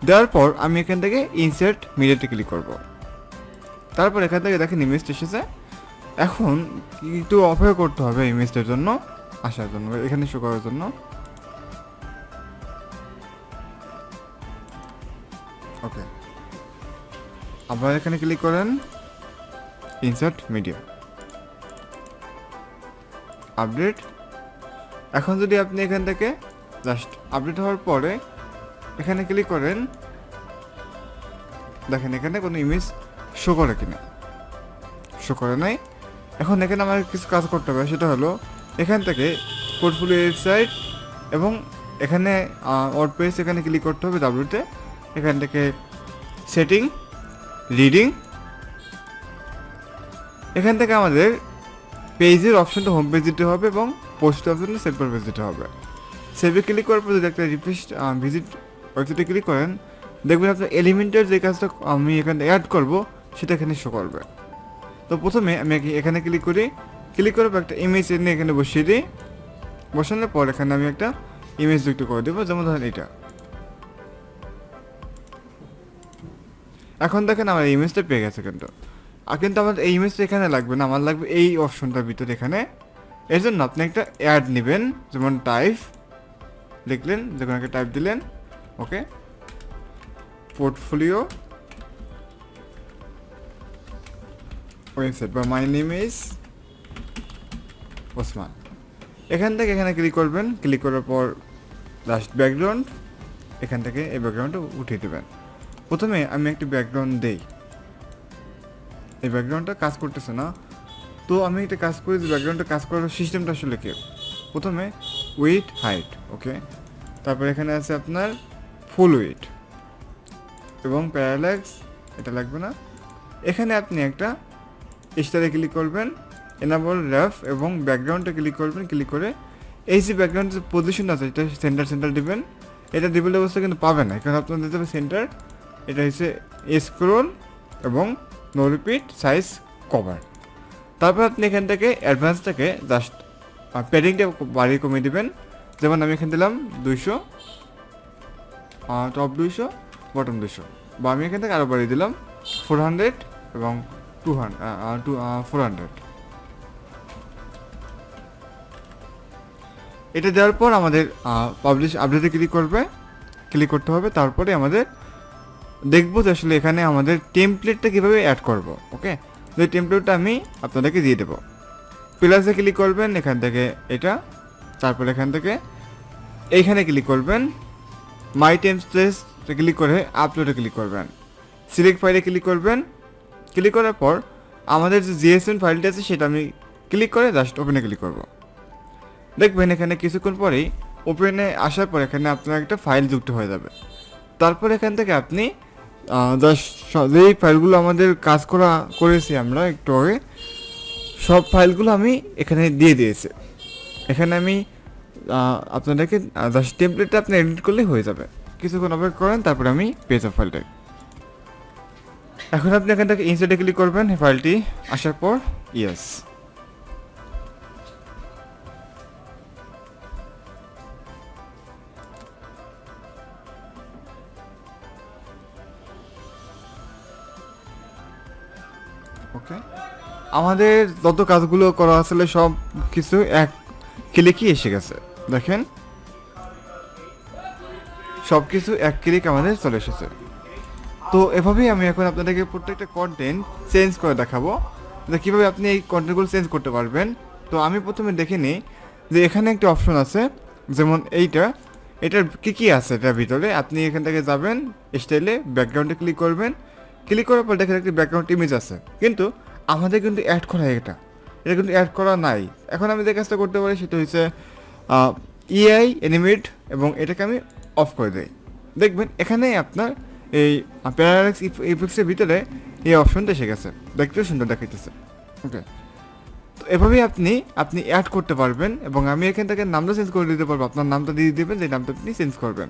দেওয়ার পর আমি এখান থেকে ইনসার্ট মিডিয়াতে ক্লিক করব। তারপর এখান থেকে দেখেন ইমেজটা এসেছে। এখন একটু অপেক্ষা করতে হবে ইমেজটার জন্য আসার জন্য, এখানে শো করার জন্য। ওকে, আবার এখানে ক্লিক করেন, ইনসার্ট মিডিয়া, আপডেট। এখন যদি আপনি এখান থেকে জাস্ট আপডেট হওয়ার পরে এখানে ক্লিক করেন, দেখেন এখানে কোনো ইমেজ শো করে কিনা, শো করে নাই। এখন এখানে আমার কিছু কাজ করতে হবে, সেটা হলো এখান থেকে পোর্টফোলিও ওয়েবসাইট এবং এখানে ওয়ার্ডপ্রেস, এখানে ক্লিক করতে হবে ডাব্লিউতে। এখান থেকে সেটিং, রিডিং, এখান থেকে আমাদের পেজের অপশনটা হোম পেজ দিতে হবে এবং পোস্ট অপশনটা সেভ পেজ দিতে হবে। সেভে ক্লিক করার পর যদি একটা রিফ্রেশ ভিজিট ওয়েবসাইটে ক্লিক করেন, দেখবেন আপনার এলিমেন্টের যে কাজটা আমি এখানে অ্যাড করব সেটা এখানে শো করবে। তো প্রথমে আমি এখানে ক্লিক করি, ক্লিক করার পর একটা ইমেজ এনে এখানে বসিয়ে দিই। বসানোর পর এখানে আমি একটা ইমেজ যুক্ত করে দেবো, যেমন ধরেন এটা। এখন দেখেন আমার ইমেজটা পেয়ে গেছে, কিন্তু আমার এই ইমেজটা এখানে লাগবে না, আমার লাগবে এই অপশনটার ভিতরে এখানে। এর জন্য আপনি একটা অ্যাড নেবেন, যেমন টাইপ লিখলেন, যে কোনো একটা টাইপ দিলেন। ওকে, পোর্টফোলিও ওয়েবসাইট বা মাই নেম ইজ ওসমান। এখান থেকে এখানে ক্লিক করবেন, ক্লিক করার পর লাস্ট ব্যাকগ্রাউন্ড, এখান থেকে এই ব্যাকগ্রাউন্ডটা উঠিয়ে দেবেন। প্রথমে আমি একটি ব্যাকগ্রাউন্ড দেই, এই ব্যাকগ্রাউন্ডটা কাজ করতেছে না, তো আমি একটা কাজ করি যে ব্যাকগ্রাউন্ডটা কাজ করার সিস্টেমটা আসলে কি। প্রথমে উইথ হাইট, ওকে, তারপর এখানে আছে আপনার ফুল উইথ এবং প্যারাল্যাক্স, এটা লাগবে না। এখানে আপনি একটা স্টারে ক্লিক করবেন, এনাবল র্যাফ এবং ব্যাকগ্রাউন্ডে ক্লিক করবেন। ক্লিক করে এই যে ব্যাকগ্রাউন্ডের যে পজিশন আছে এটা সেন্টার দিবেন। এটা ডিফল্ট অবস্থা কিন্তু পাবেন না, এখানে আপনার দিতে হবে সেন্টার। এটা হচ্ছে স্ক্রোল এবং নো রিপিট, সাইজ কভার। তারপর আপনি এখান থেকে অ্যাডভান্সটাকে জাস্ট প্যাডিংটা বাড়িয়ে কমিয়ে দেবেন। যেমন আমি এখানে দিলাম 200, টপ 200, বটম 200, বা আমি এখান থেকে আরও বাড়িয়ে দিলাম 400 এবং 400। এটা দেওয়ার পর আমাদের পাবলিশ আপডেটে ক্লিক করতে হবে। তারপরে আমাদের দেখবো যে আসলে এখানে আমাদের টেমপ্লেটটা কীভাবে অ্যাড করব। ওকে, যে টেমপ্লেটটা আমি আপনাদেরকে দিয়ে দেবো। প্লাসে ক্লিক করবেন, এখান থেকে এটা, তারপর এখান থেকে এইখানে ক্লিক করবেন, মাই টেমপ্লেটে ক্লিক করে আপলোডে ক্লিক করবেন, সিলেক্ট ফাইলে ক্লিক করবেন। ক্লিক করার পর আমাদের যে জিএসএম ফাইলটা আছে সেটা আমি ক্লিক করে জাস্ট ওপেনে ক্লিক করব। দেখবেন এখানে কিছুক্ষণ পরেই ওপেনে আসার পর এখানে আপনার একটা ফাইল যুক্ত হয়ে যাবে। তারপর এখান থেকে আপনি যেই ফাইলগুলো আমাদের কাজ করেছি আমরা একটু আগে, সব ফাইলগুলো আমি এখানে দিয়ে দিয়েছি। এখানে আমি আপনাদেরকে জাস্ট টেমপ্লেটটা আপনি এডিট করলেই হয়ে যাবে। কিছুক্ষণ অপেক্ষা করেন, তারপরে আমি পেয়ে যাব ফাইলটা। এখন আপনি এখান থেকে ইনসার্টে ক্লিক করবেন, এই ফাইলটি আসার পর ইয়েস। ওকে, আমাদের যত কাজগুলো করা আসলে সব কিছু এক ক্লিকই এসে গেছে। দেখেন সব কিছু এক ক্লিক আমাদের চলে এসেছে। তো এভাবেই আমি এখন আপনাদেরকে প্রত্যেকটা কন্টেন্ট চেঞ্জ করে দেখাবো যে কীভাবে আপনি এই কন্টেন্টগুলো চেঞ্জ করতে পারবেন। তো আমি প্রথমে দেখে নিই যে এখানে একটা অপশন আছে, যেমন এটার কী আছে এটার ভিতরে। আপনি এখান থেকে যাবেন, স্টাইলে ব্যাকগ্রাউন্ডে ক্লিক করবেন। ক্লিক করার পর দেখেন একটি ব্যাকগ্রাউন্ড ইমেজ আছে, কিন্তু আমাদের কিন্তু অ্যাড করা এটা কিন্তু অ্যাড করা নাই। এখন আমি যে কাজটা করতে পারি সেটা হচ্ছে ইআই অ্যানিমেট, এবং এটাকে আমি অফ করে দিই। দেখবেন এখানে আপনার এই প্যারালাক্স ইফেক্টসের ভিতরে এই অপশনটা এসে গেছে, দেখতেও সুন্দর দেখাইতেছে। ওকে, তো এভাবেই আপনি অ্যাড করতে পারবেন, এবং আমি এখান থেকে নামটা চেঞ্জ করে দিতে পারবো। আপনার নামটা দিয়ে দেবেন, যে নামটা আপনি চেঞ্জ করবেন।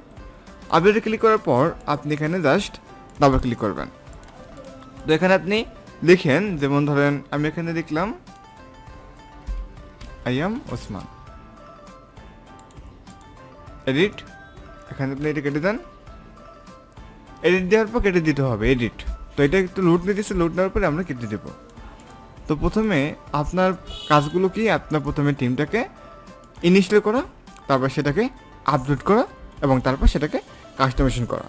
আপডেটে ক্লিক করার পর আপনি এখানে জাস্ট ডাবল ক্লিক করবেন। তো এখানে আপনি লিখেন, যেমন ধরেন আমি এখানে লিখলাম আই এম ওসমান, এডিট। এখানে আপনি এটা কেটে দেন, এডিট দেওয়ার পর কেটে দিতে হবে এডিট। তো এটা একটু লোড নিতেছে, লোড নেওয়ার পরে আমরা কেটে দেবো। তো প্রথমে আপনার কাজগুলো কি, আপনার প্রথমে টিমটাকে ইনস্টল করা, তারপর সেটাকে আপলোড করা, এবং তারপর সেটাকে কাস্টমাইজেশন করা।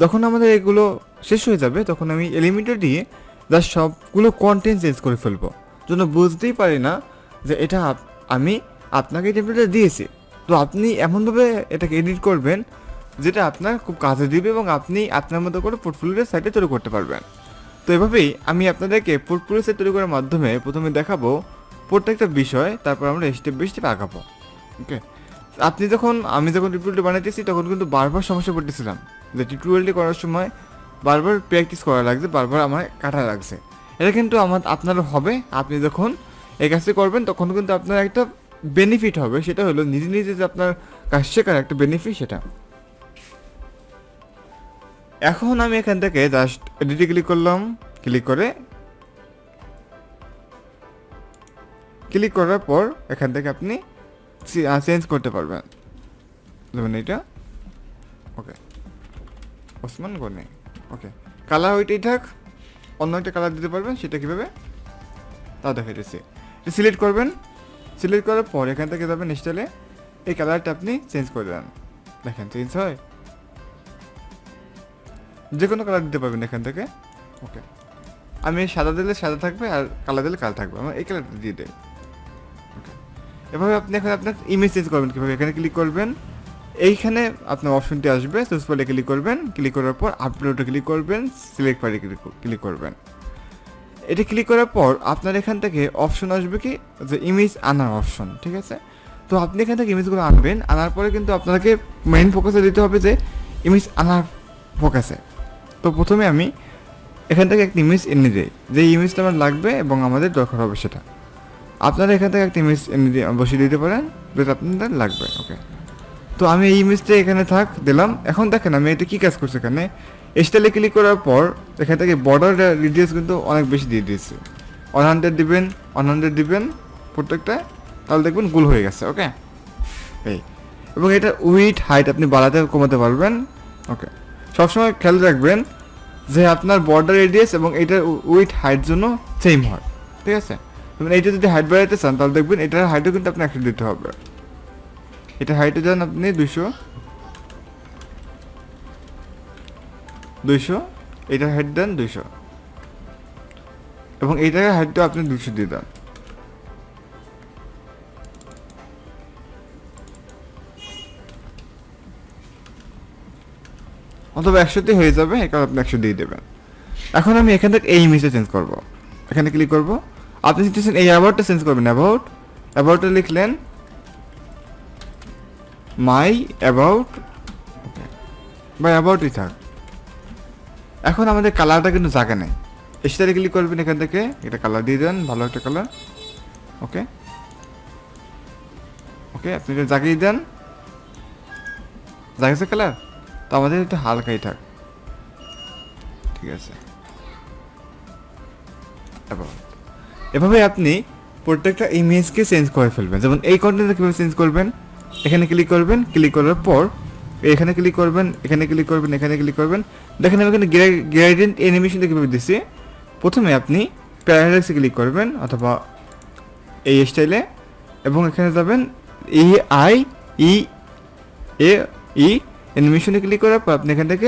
যখন আমাদের এগুলো শেষ হয়ে যাবে তখন আমি এলিমেন্টর দিয়ে জাস্ট সবগুলো কন্টেন্ট চেঞ্জ করে ফেলবো, জন্য বুঝতেই পারি না যে এটা আমি আপনাকে টেমপ্লেটটা দিয়েছি। তো আপনি এমনভাবে এটাকে এডিট করবেন যেটা আপনার খুব কাজে দিবে, এবং আপনি আপনার মতো করে পোর্টফোলিওর সাইটে তৈরি করতে পারবেন। তো এভাবেই আমি আপনাদেরকে পোর্টফোলিও সাইট তৈরি করার মাধ্যমে প্রথমে দেখাবো প্রত্যেকটা বিষয়, তারপর আমরা স্টেপ বাই স্টেপ আগাবো। ওকে, আমি যখন টিউটোরিয়ালটি বানাইতেছি তখন কিন্তু বারবার সমস্যা পড়তেছিলাম, যে টিউটোরিয়ালটি করার সময় বারবার প্র্যাকটিস করা লাগছে, বারবার আমার কাটা লাগছে। এটা কিন্তু আপনারও হবে। আপনি যখন এই কাজটি করবেন তখন কিন্তু আপনার একটা বেনিফিট হবে, সেটা হলো নিজে নিজে যে আপনার কাজ শেখার একটা বেনিফিট সেটা। এখন আমি এখান থেকে জাস্ট এডিটে ক্লিক করলাম, ক্লিক করার পর এখান থেকে আপনি চেঞ্জ করতে পারবেন, যেমন এটা। ওকে, ওসমান গনি। ওকে, কালার ওইটাই থাক, অন্য একটা কালার দিতে পারবেন, সেটা কীভাবে তা দেখাইতেছি। সিলেক্ট করবেন, সিলেক্ট করার পর এখান থেকে যাবেন স্টাইলে, এই কালারটা আপনি চেঞ্জ করে দেন। দেখেন চেঞ্জ হয়, যে কোনো কালার দিতে পারবেন এখান থেকে। ওকে, আমি সাদা দিলে সাদা থাকবে, আর কালার দিলে কালো থাকবে, আমার এই কালারটা দিয়ে দেয়। ওকে, এভাবে আপনি এখন আপনার ইমেজ চেঞ্জ করবেন কীভাবে, এখানে ক্লিক করবেন, এইখানে আপনার অপশনটি আসবে, চুজ ফাইলে ক্লিক করবেন, ক্লিক করার পর আপলোডে ক্লিক করবেন, সিলেক্ট ফাইলে ক্লিক করবেন। এটা ক্লিক করার পর আপনার এখান থেকে অপশন আসবে কি, যে ইমেজ আনার অপশন, ঠিক আছে। তো আপনি এখান থেকে ইমেজগুলো আনবেন, আনার পরে কিন্তু আপনাকে মেইন ফোকাসে দিতে হবে, যে ইমেজ আনার ফোকাসে। তো প্রথমে আমি এখান থেকে একটা ইমেজ এনে দিই, যে ইমেজটা আমার লাগবে এবং আমাদের দরকার হবে সেটা। আপনারা এখান থেকে একটা ইমেজ এনে বসিয়ে দিতে পারেন যেটা আপনাদের লাগবে। ওকে, তো আমি এই ইমেজটা এখানে দিলাম। এখন দেখেন আমি এটা কী কাজ করছি, এখানে স্টাইলে ক্লিক করার পর এখান থেকে বর্ডার রেডিয়াস কিন্তু অনেক বেশি দিয়ে দিয়েছে। 100 দিবেন, 100 দিবেন প্রত্যেকটা, তাহলে দেখবেন গোল হয়ে গেছে। ওকে, এই এবং এটা উইথ হাইট আপনি বাড়াতে কমাতে পারবেন। ওকে, সবসময় খেয়াল রাখবেন যে আপনার বর্ডার রেডিয়াস এবং এটার উইথ হাইট জন্য সেম হয়, ঠিক আছে। এবং এইটা যদি হাইট বাড়াইতে চান তাহলে দেখবেন এটার হাইটও কিন্তু আপনি 100 দিতে হবে। এটা হাইটে যান আপনি 200, এটার হাইট দেন 200, এবং এইটার হাইটটা আপনি 200 দিয়ে দেন। অথবা 100তে হয়ে যাবে, এখানে আপনি 100 দিয়ে দেবেন। এখন আমি এখান থেকে এই ইমেজটা চেঞ্জ করব, এখানে ক্লিক করব। আপনি চাইতেছেন এই অ্যাবাউটটা চেঞ্জ করবেন, অ্যাবাউটটা লিখলেন, মাই অ্যাবাউট, ওকে, বা অ্যাবাউটই থাক। এখন আমাদের কালারটা কিন্তু জায়গা নেই, স্টারে ক্লিক করবেন, এখান থেকে এটা কালার দিয়ে দেন, ভালো একটা কালার। ওকে ওকে, আপনি এটা জাগিয়ে দেন, জাগিয়েছে কালার। তো আমাদের একটু হালকাই থাক, ঠিক আছে। এভাবে আপনি প্রত্যেকটা ইমেজকে চেঞ্জ করে ফেলবেন। যেমন এই কন্টেন্টটা কীভাবে চেঞ্জ করবেন, এখানে ক্লিক করবেন, ক্লিক করার পর এখানে ক্লিক করবেন, এখানে ক্লিক করবেন, এখানে ক্লিক করবেন। দেখেন আমি এখানে গ্রেডিয়েন্ট অ্যানিমেশনটা কীভাবে দিচ্ছি। প্রথমে আপনি প্যারালাক্সে ক্লিক করবেন অথবা এই স্টাইলে, এবং এখানে যাবেন AI অ্যানিমেশনে ক্লিক করার পর আপনি এখান থেকে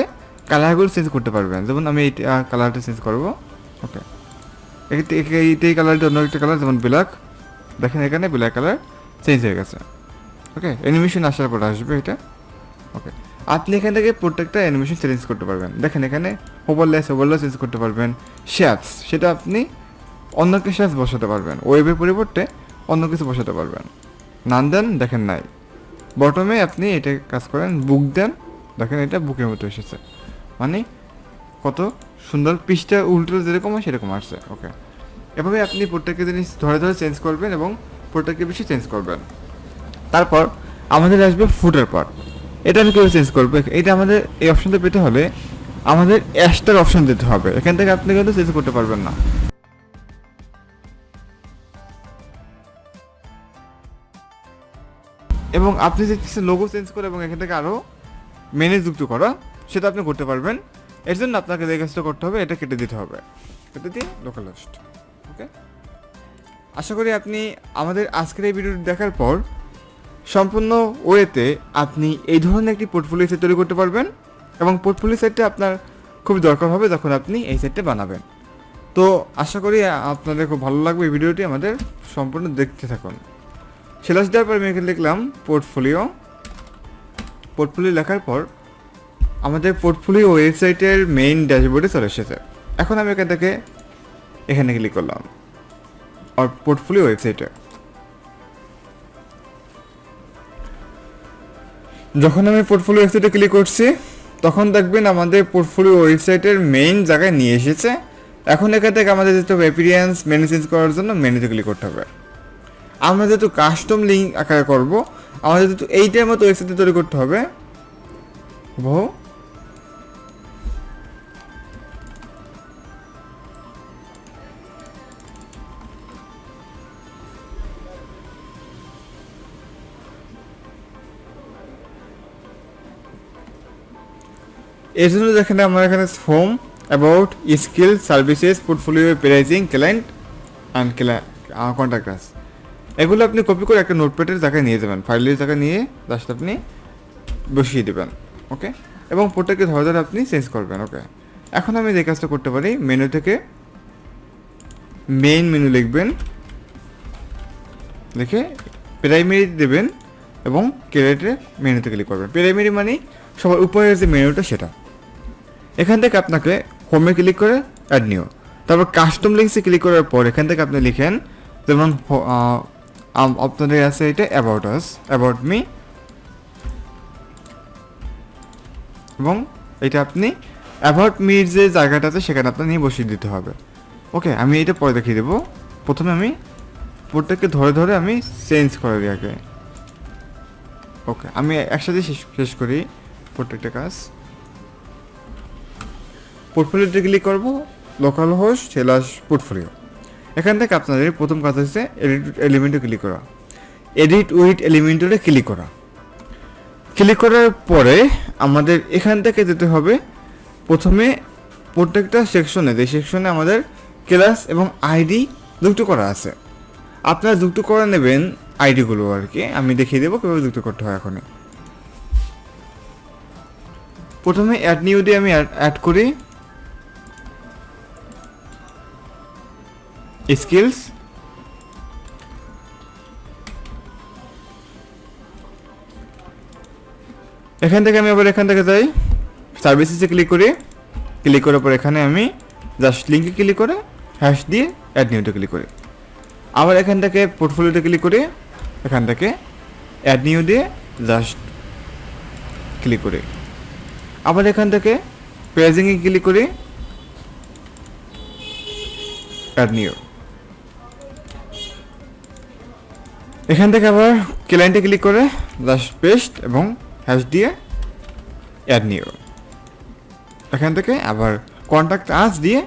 কালারগুলো চেঞ্জ করতে পারবেন। যেমন আমি এই কালারটা চেঞ্জ করবো, ওকে, এইটাই কালারটা অন্য একটা কালার, যেমন ব্ল্যাক। দেখেন এখানে ব্ল্যাক কালার চেঞ্জ হয়ে গেছে, ওকে। অ্যানিমেশন আসার পর আসবে এটা, ওকে। আপনি এখান থেকে প্রত্যেকটা অ্যানিমেশন চেঞ্জ করতে পারবেন। দেখেন এখানে ওভারলে চেঞ্জ করতে পারবেন। শেপস, সেটা আপনি অন্য কিছু শেপস বসাতে পারবেন, ওয়েবের পরিবর্তে অন্য কিছু বসাতে পারবেন। নান দেন, দেখেন নাই। বটমে আপনি এটা কাজ করেন, বুক দেন, দেখেন এটা বুকের মতো এসেছে, মানে কত সুন্দর, পৃষ্ঠা উল্টো যেরকম হয় সেরকম আসছে, ওকে। এভাবে আপনি প্রত্যেকটা জিনিস ধরে ধরে চেঞ্জ করবেন এবং প্রত্যেকটা বিষয় চেঞ্জ করবেন। তারপর আমাদের আসবে ফুটার পার্ট। এটা আমি কীভাবে চেঞ্জ করবো, এটা আমাদের এই অপশনটা পেতে হলে আমাদের অ্যাশটার অপশন দিতে হবে। এখান থেকে আপনি কিন্তু চেঞ্জ করতে পারবেন না। এবং আপনি যে লোগো চেঞ্জ করে এবং এখান থেকে আরও মেনে যুক্ত করা, সেটা আপনি করতে পারবেন। এর জন্য আপনাকে যে কাজটা করতে হবে, এটা কেটে দিতে হবে, কেটে দিয়ে লোকাল হোস্ট, ওকে। আশা করি আপনি আমাদের আজকের এই ভিডিওটি দেখার পর সম্পূর্ণ ওয়েতে আপনি এই ধরনের একটি পোর্টফোলিও সেট তৈরি করতে পারবেন। এবং পোর্টফোলিও সেটটা আপনার খুবই দরকার হবে যখন আপনি এই সেটটা বানাবেন। তো আশা করি আপনাদের খুব ভালো লাগবে এই ভিডিওটি, আমাদের সম্পূর্ণ দেখতে থাকুন। সেলাস দেওয়ার পর আমি এখানে লিখলাম পোর্টফোলিও। পোর্টফোলিও লেখার পর আমাদের পোর্টফোলিও ওয়েবসাইটের মেইন ড্যাশবোর্ডে চলে এসেছে। এখন আমি এখান থেকে এখানে ক্লিক করলাম আর পোর্টফোলিও ওয়েবসাইটে। যখন আমি পোর্টফোলিও ওয়েবসাইটে ক্লিক করছি, তখন দেখবেন আমাদের পোর্টফোলিও ওয়েবসাইটের মেইন জায়গায় নিয়ে এসেছে। এখন এখান থেকে আমাদের যেহেতু অ্যাপিয়ারেন্স মেনু চেঞ্জ করার জন্য মেনুতে ক্লিক করতে হবে। আমরা যেহেতু কাস্টম লিঙ্ক আকারে করব, আমাদের যেহেতু এইটার মতো ওয়েবসাইটে তৈরি করতে হবে, এর জন্য দেখেন আমরা এখানে home, about, skill, services, portfolio, pricing, client and contacts, এগুলো আপনি কপি করে একটা নোটপ্যাডের জায়গায় নিয়ে যাবেন, ফাইলের জায়গায় নিয়ে জাস্ট আপনি বসিয়ে দেবেন, ওকে। এবং প্রত্যেককে ধরে ধরে আপনি চেঞ্জ করবেন, ওকে। এখন আমি যে কাজটা করতে পারি, মেনু থেকে মেইন মেনু লিখবেন, লিখে প্রাইমারি দেবেন এবং ক্রিয়েটের মেনুতে ক্লিক করবেন। প্রাইমারি মানে সবার উপরের যে মেনুটা সেটা। এখান থেকে আপনাকে হোমে ক্লিক করে অ্যাড নিউ, তারপর কাস্টম লিঙ্কসে ক্লিক করার পর এখান থেকে আপনি লিখেন, যেমন আপনাদের আছে এটা অ্যাবাউট আস, অ্যাবাউট মি, এবং এটা আপনি অ্যাবাউট মির যে জায়গাটা আছে সেখানে আপনার নিয়ে বসিয়ে দিতে হবে, ওকে। আমি এটা পরে দেখিয়ে দেবো। প্রথমে আমি প্রত্যেককে ধরে ধরে আমি চেঞ্জ করে দিই আগে, ওকে। আমি একসাথে শেষ করি প্রত্যেকটা কাজ। পোর্টফোলিওতে ক্লিক করব, লোকাল হোস্ট সেলাস পোর্টফোলিও। এখান থেকে আপনাদের প্রথম কাজ হচ্ছে এডিট এলিমেন্টে ক্লিক করা, এডিট উইথ এলিমেন্টরে ক্লিক করা। ক্লিক করার পরে আমাদের এখান থেকে যেতে হবে, প্রথমে প্রত্যেকটা সেকশনে, যে সেকশনে আমাদের ক্লাস এবং আইডি যুক্ত করা আছে, আপনারা যুক্ত করে নেবেন আইডিগুলো আর কি। আমি দেখিয়ে দেবো কীভাবে যুক্ত করতে হয়। এখন প্রথমে অ্যাড নিউ দিয়ে আমি অ্যাড করি স্কিলস, এখান থেকে আমি আবার এখান থেকে যাই সার্ভিসেসে ক্লিক করি, ক্লিক করার পর এখানে আমি জাস্ট লিঙ্কে ক্লিক করে হ্যাশ দিয়ে অ্যাড নিউতে ক্লিক করি। আবার এখান থেকে পোর্টফোলিওতে ক্লিক করি, এখান থেকে অ্যাড নিউ দিয়ে জাস্ট ক্লিক করি, আবার এখান থেকে পেজিংয়ে ক্লিক করি, অ্যাড নিউ। এখান থেকে আবার ক্লায়েন্টে ক্লিক করে জাস্ট পেস্ট এবং হ্যাশ দিয়ে অ্যাড নিউ। এখান থেকে আবার কন্ট্যাক্ট আস দিয়ে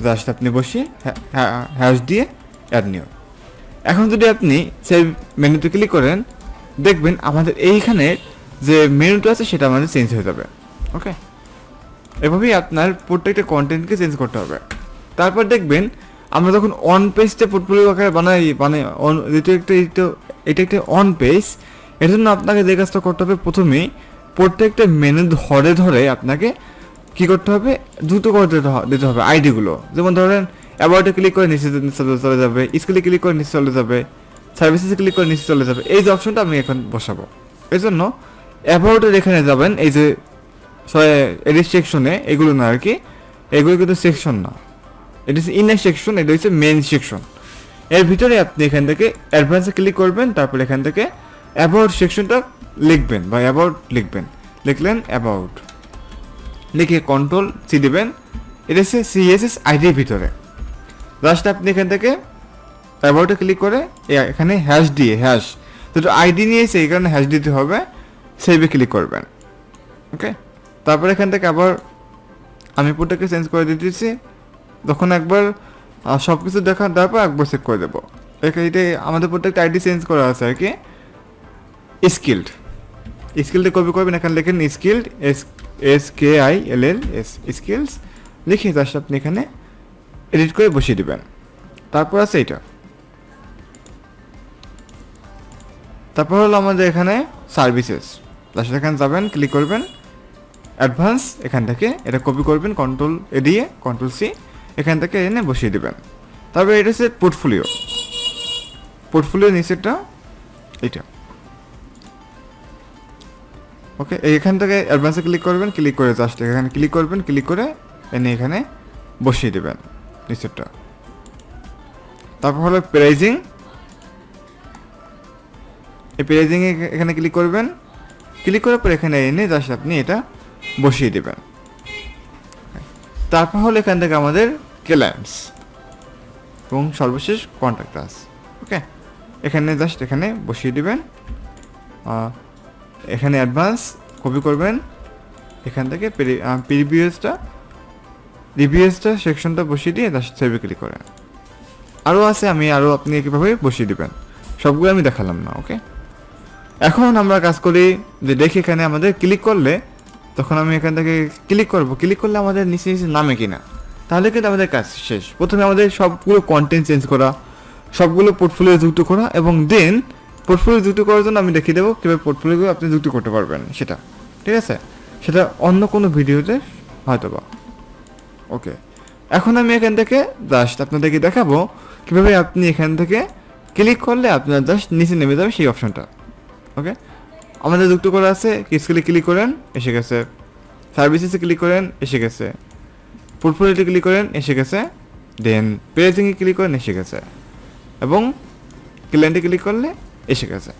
জাস্ট আপনি বসিয়ে হ্যাশ দিয়ে অ্যাড নিউ। এখন যদি আপনি সেই মেনুতে ক্লিক করেন, দেখবেন আমাদের এইখানে যে মেনুটা আছে সেটা আমাদের চেঞ্জ হয়ে যাবে। ওকে, এভাবেই আপনার প্রত্যেকটা কন্টেন্টকে চেঞ্জ করতে হবে। তারপর দেখবেন আমরা যখন অন পেজটা পোর্টফোলিও আকারে বানাই এটা একটা অন পেজ, এর জন্য আপনাকে যে কাজটা করতে হবে, প্রথমেই প্রত্যেকটা মেনু ধরে ধরে আপনাকে কী করতে হবে, দ্রুত করে দিতে হবে আইডিগুলো। যেমন ধরেন অ্যাবাউটে ক্লিক করে নিচে চলে যাবে, স্কিলে ক্লিক করে নিচে চলে যাবে, সার্ভিসেসে ক্লিক করে নিচে চলে যাবে। এই যে অপশনটা আমি এখন বসাবো, এই জন্য অ্যাবাউটের এখানে যাবেন, এই যে এডিট সেকশনে, এগুলো না আর কি, এগুলো কিন্তু সেকশন না, এটা হচ্ছে ইনার সেকশন, এটা হচ্ছে মেন সেকশন। এর ভিতরে আপনি এখান থেকে অ্যাডভান্সে ক্লিক করবেন, তারপর এখান থেকে অ্যাবাউট সেকশনটা লিখবেন বা অ্যাবাউট লিখবেন, লিখলেন অ্যাবাউট, লিখে কন্ট্রোল সি দেবেন, এটা হচ্ছে সিএসএস আইডির ভিতরে। জাস্ট আপনি এখান থেকে অ্যাবাউটে ক্লিক করে এখানে হ্যাশ দিয়ে, হ্যাশ যেটা আইডি নিয়েছে এই কারণে হ্যাশ দিতে হবে, সেভে ক্লিক করবেন। ওকে, তারপর এখান থেকে আবার আমি পুরোটাকে চেঞ্জ করে দিতেছি, তখন একবার সব কিছু দেখার তারপর একবার চেক করে দেবো। এটা আমাদের প্রত্যেকটা আইডি চেঞ্জ করা আছে আর কি। স্কিলটা কপি করবেন, এখানে লেখেন স্কিল্ড, SKILLS স্কিলস লিখে জাস্ট আপনি এখানে এডিট করে বসিয়ে দেবেন। তারপর আছে এটা, তারপর হলো আমাদের এখানে সার্ভিসেস, জাস্ট এখানে যাবেন, ক্লিক করবেন অ্যাডভান্স, এখান থেকে এটা কপি করবেন, কন্ট্রোল এ দিয়ে কন্ট্রোল সি, এখান থেকে এনে বসিয়ে দেবেন। তারপরে এটা হচ্ছে পোর্টফোলিও নিচেরটা এটা। ওকে, এখান থেকে অ্যাডভান্সে ক্লিক করবেন, ক্লিক করে জাস্ট এখানে ক্লিক করবেন, ক্লিক করে এনে এখানে বসিয়ে দেবেন নিচেরটা। তারপর হলো প্রাইজিং, এই প্রাইজিংয়ে এখানে ক্লিক করবেন, ক্লিক করার পর এখানে এনে জাস্ট আপনি এটা বসিয়ে দেবেন। তারপর হলো এখান থেকে আমাদের ক্লায়েন্টস এবং সর্বশেষ কন্ট্যাক্ট আস। ওকে, এখানে জাস্ট এখানে বসিয়ে দেবেন, এখানে অ্যাডভান্স কপি করবেন, এখান থেকে রিভিউসটা সেকশনটা বসিয়ে দিয়ে জাস্ট সেভে ক্লিক করেন। আরও আছে, আপনি কীভাবে বসিয়ে দেবেন সবগুলো আমি দেখালাম না। ওকে, এখন আমরা কাজ করি যে দেখি এখানে আমাদের ক্লিক করলে, তখন আমি এখান থেকে ক্লিক করলে আমাদের নিচে নামে কিনা, তাহলে কিন্তু আমাদের কাজ শেষ। প্রথমে আমাদের সবগুলো কন্টেন্ট চেঞ্জ করা, সবগুলো পোর্টফোলিও যুক্ত করা, এবং দেন পোর্টফোলিও যুক্ত করার জন্য আমি দেখিয়ে দেবো কীভাবে পোর্টফোলিওগুলো আপনি যুক্ত করতে পারবেন সেটা। ঠিক আছে, সেটা অন্য কোনো ভিডিওতে হয়তো বা। ওকে, এখন আমি এখান থেকে জাস্ট আপনাদেরকে দেখাবো কীভাবে আপনি এখান থেকে ক্লিক করলে আপনার জাস্ট নিচে নেমে যাবে সেই অপশনটা। ওকে, আমাদের যুক্ত করা আছে, স্কিলে ক্লিক করেন, এসে গেছে, সার্ভিসেসে ক্লিক করেন, এসে গেছে, পোর্টফোলিওতে ক্লিক করেন, এসে গেছে, দেন পেজিংয়ে ক্লিক করেন, এসে গেছে, এবং ক্লায়েন্টে ক্লিক করলে এসে গেছে।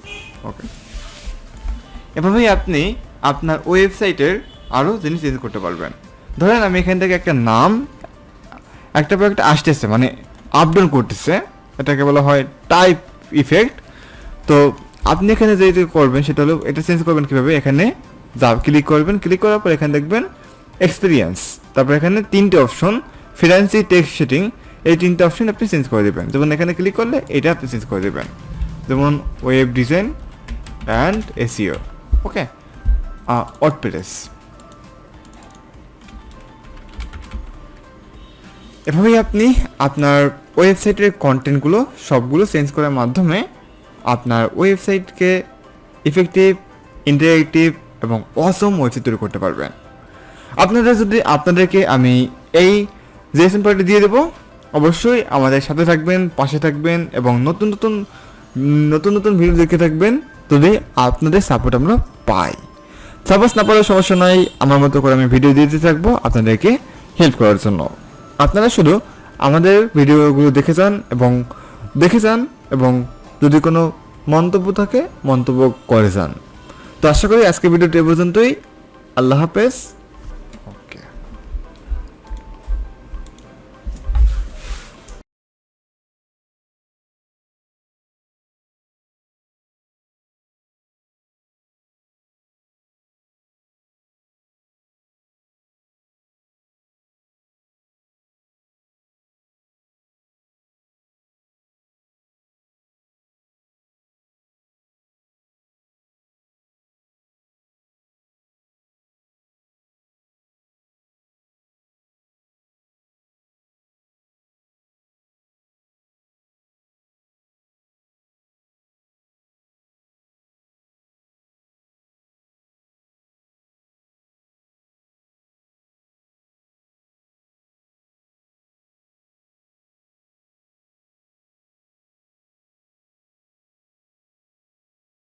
ওকে, এভাবেই আপনি আপনার ওয়েবসাইটের আরও জিনিস চেঞ্জ করতে পারবেন। ধরেন আমি এখান থেকে একটা নাম একটা পর একটা আসতেছে, মানে আপডাউন করতেছে, এটাকে বলা হয় টাইপ ইফেক্ট। তো আপনি এখানে যেটা করবেন সেটা হলো এটা চেঞ্জ করবেন কীভাবে, এখানে ক্লিক করবেন, ক্লিক করার পর এখানে দেখবেন এক্সপিরিয়েন্স, তারপর এখানে 3টে অপশন, ফ্রিল্যান্সি টেক্সট সেটিং, এই 3টে অপশন আপনি চেঞ্জ করে দেবেন। যেমন এখানে ক্লিক করলে এটা আপনি চেঞ্জ করে দেবেন, যেমন web design and SEO. Okay, WordPress. এভাবেই আপনি আপনার ওয়েবসাইটের কন্টেন্টগুলো সবগুলো চেঞ্জ করার মাধ্যমে আপনার ওয়েবসাইটকে ইফেক্টিভ, ইন্টারেক্টিভ এবং অসম ওয়েবসাইট তৈরি করতে পারবেন। আপনাদেরকে আমি এই জেএসএম পার্টি দিয়ে দেবো, অবশ্যই আমাদের সাথে থাকবেন, পাশে থাকবেন এবং নতুন নতুন ভিডিও দেখে থাকবেন, যদি আপনাদের সাপোর্ট আমরা পাই। সাপোর্ট না পাওয়ার সমস্যা নাই, আমার মতো করে আমি ভিডিও দিতে থাকবো আপনাদেরকে হেল্প করার জন্য। আপনারা শুধু আমাদের ভিডিওগুলো দেখে যান এবং যদি কোনো মন্তব্য থাকে মন্তব্য করে যান। তো আশা করি আজকে ভিডিওটি এ পর্যন্তই। আল্লাহ হাফেজ।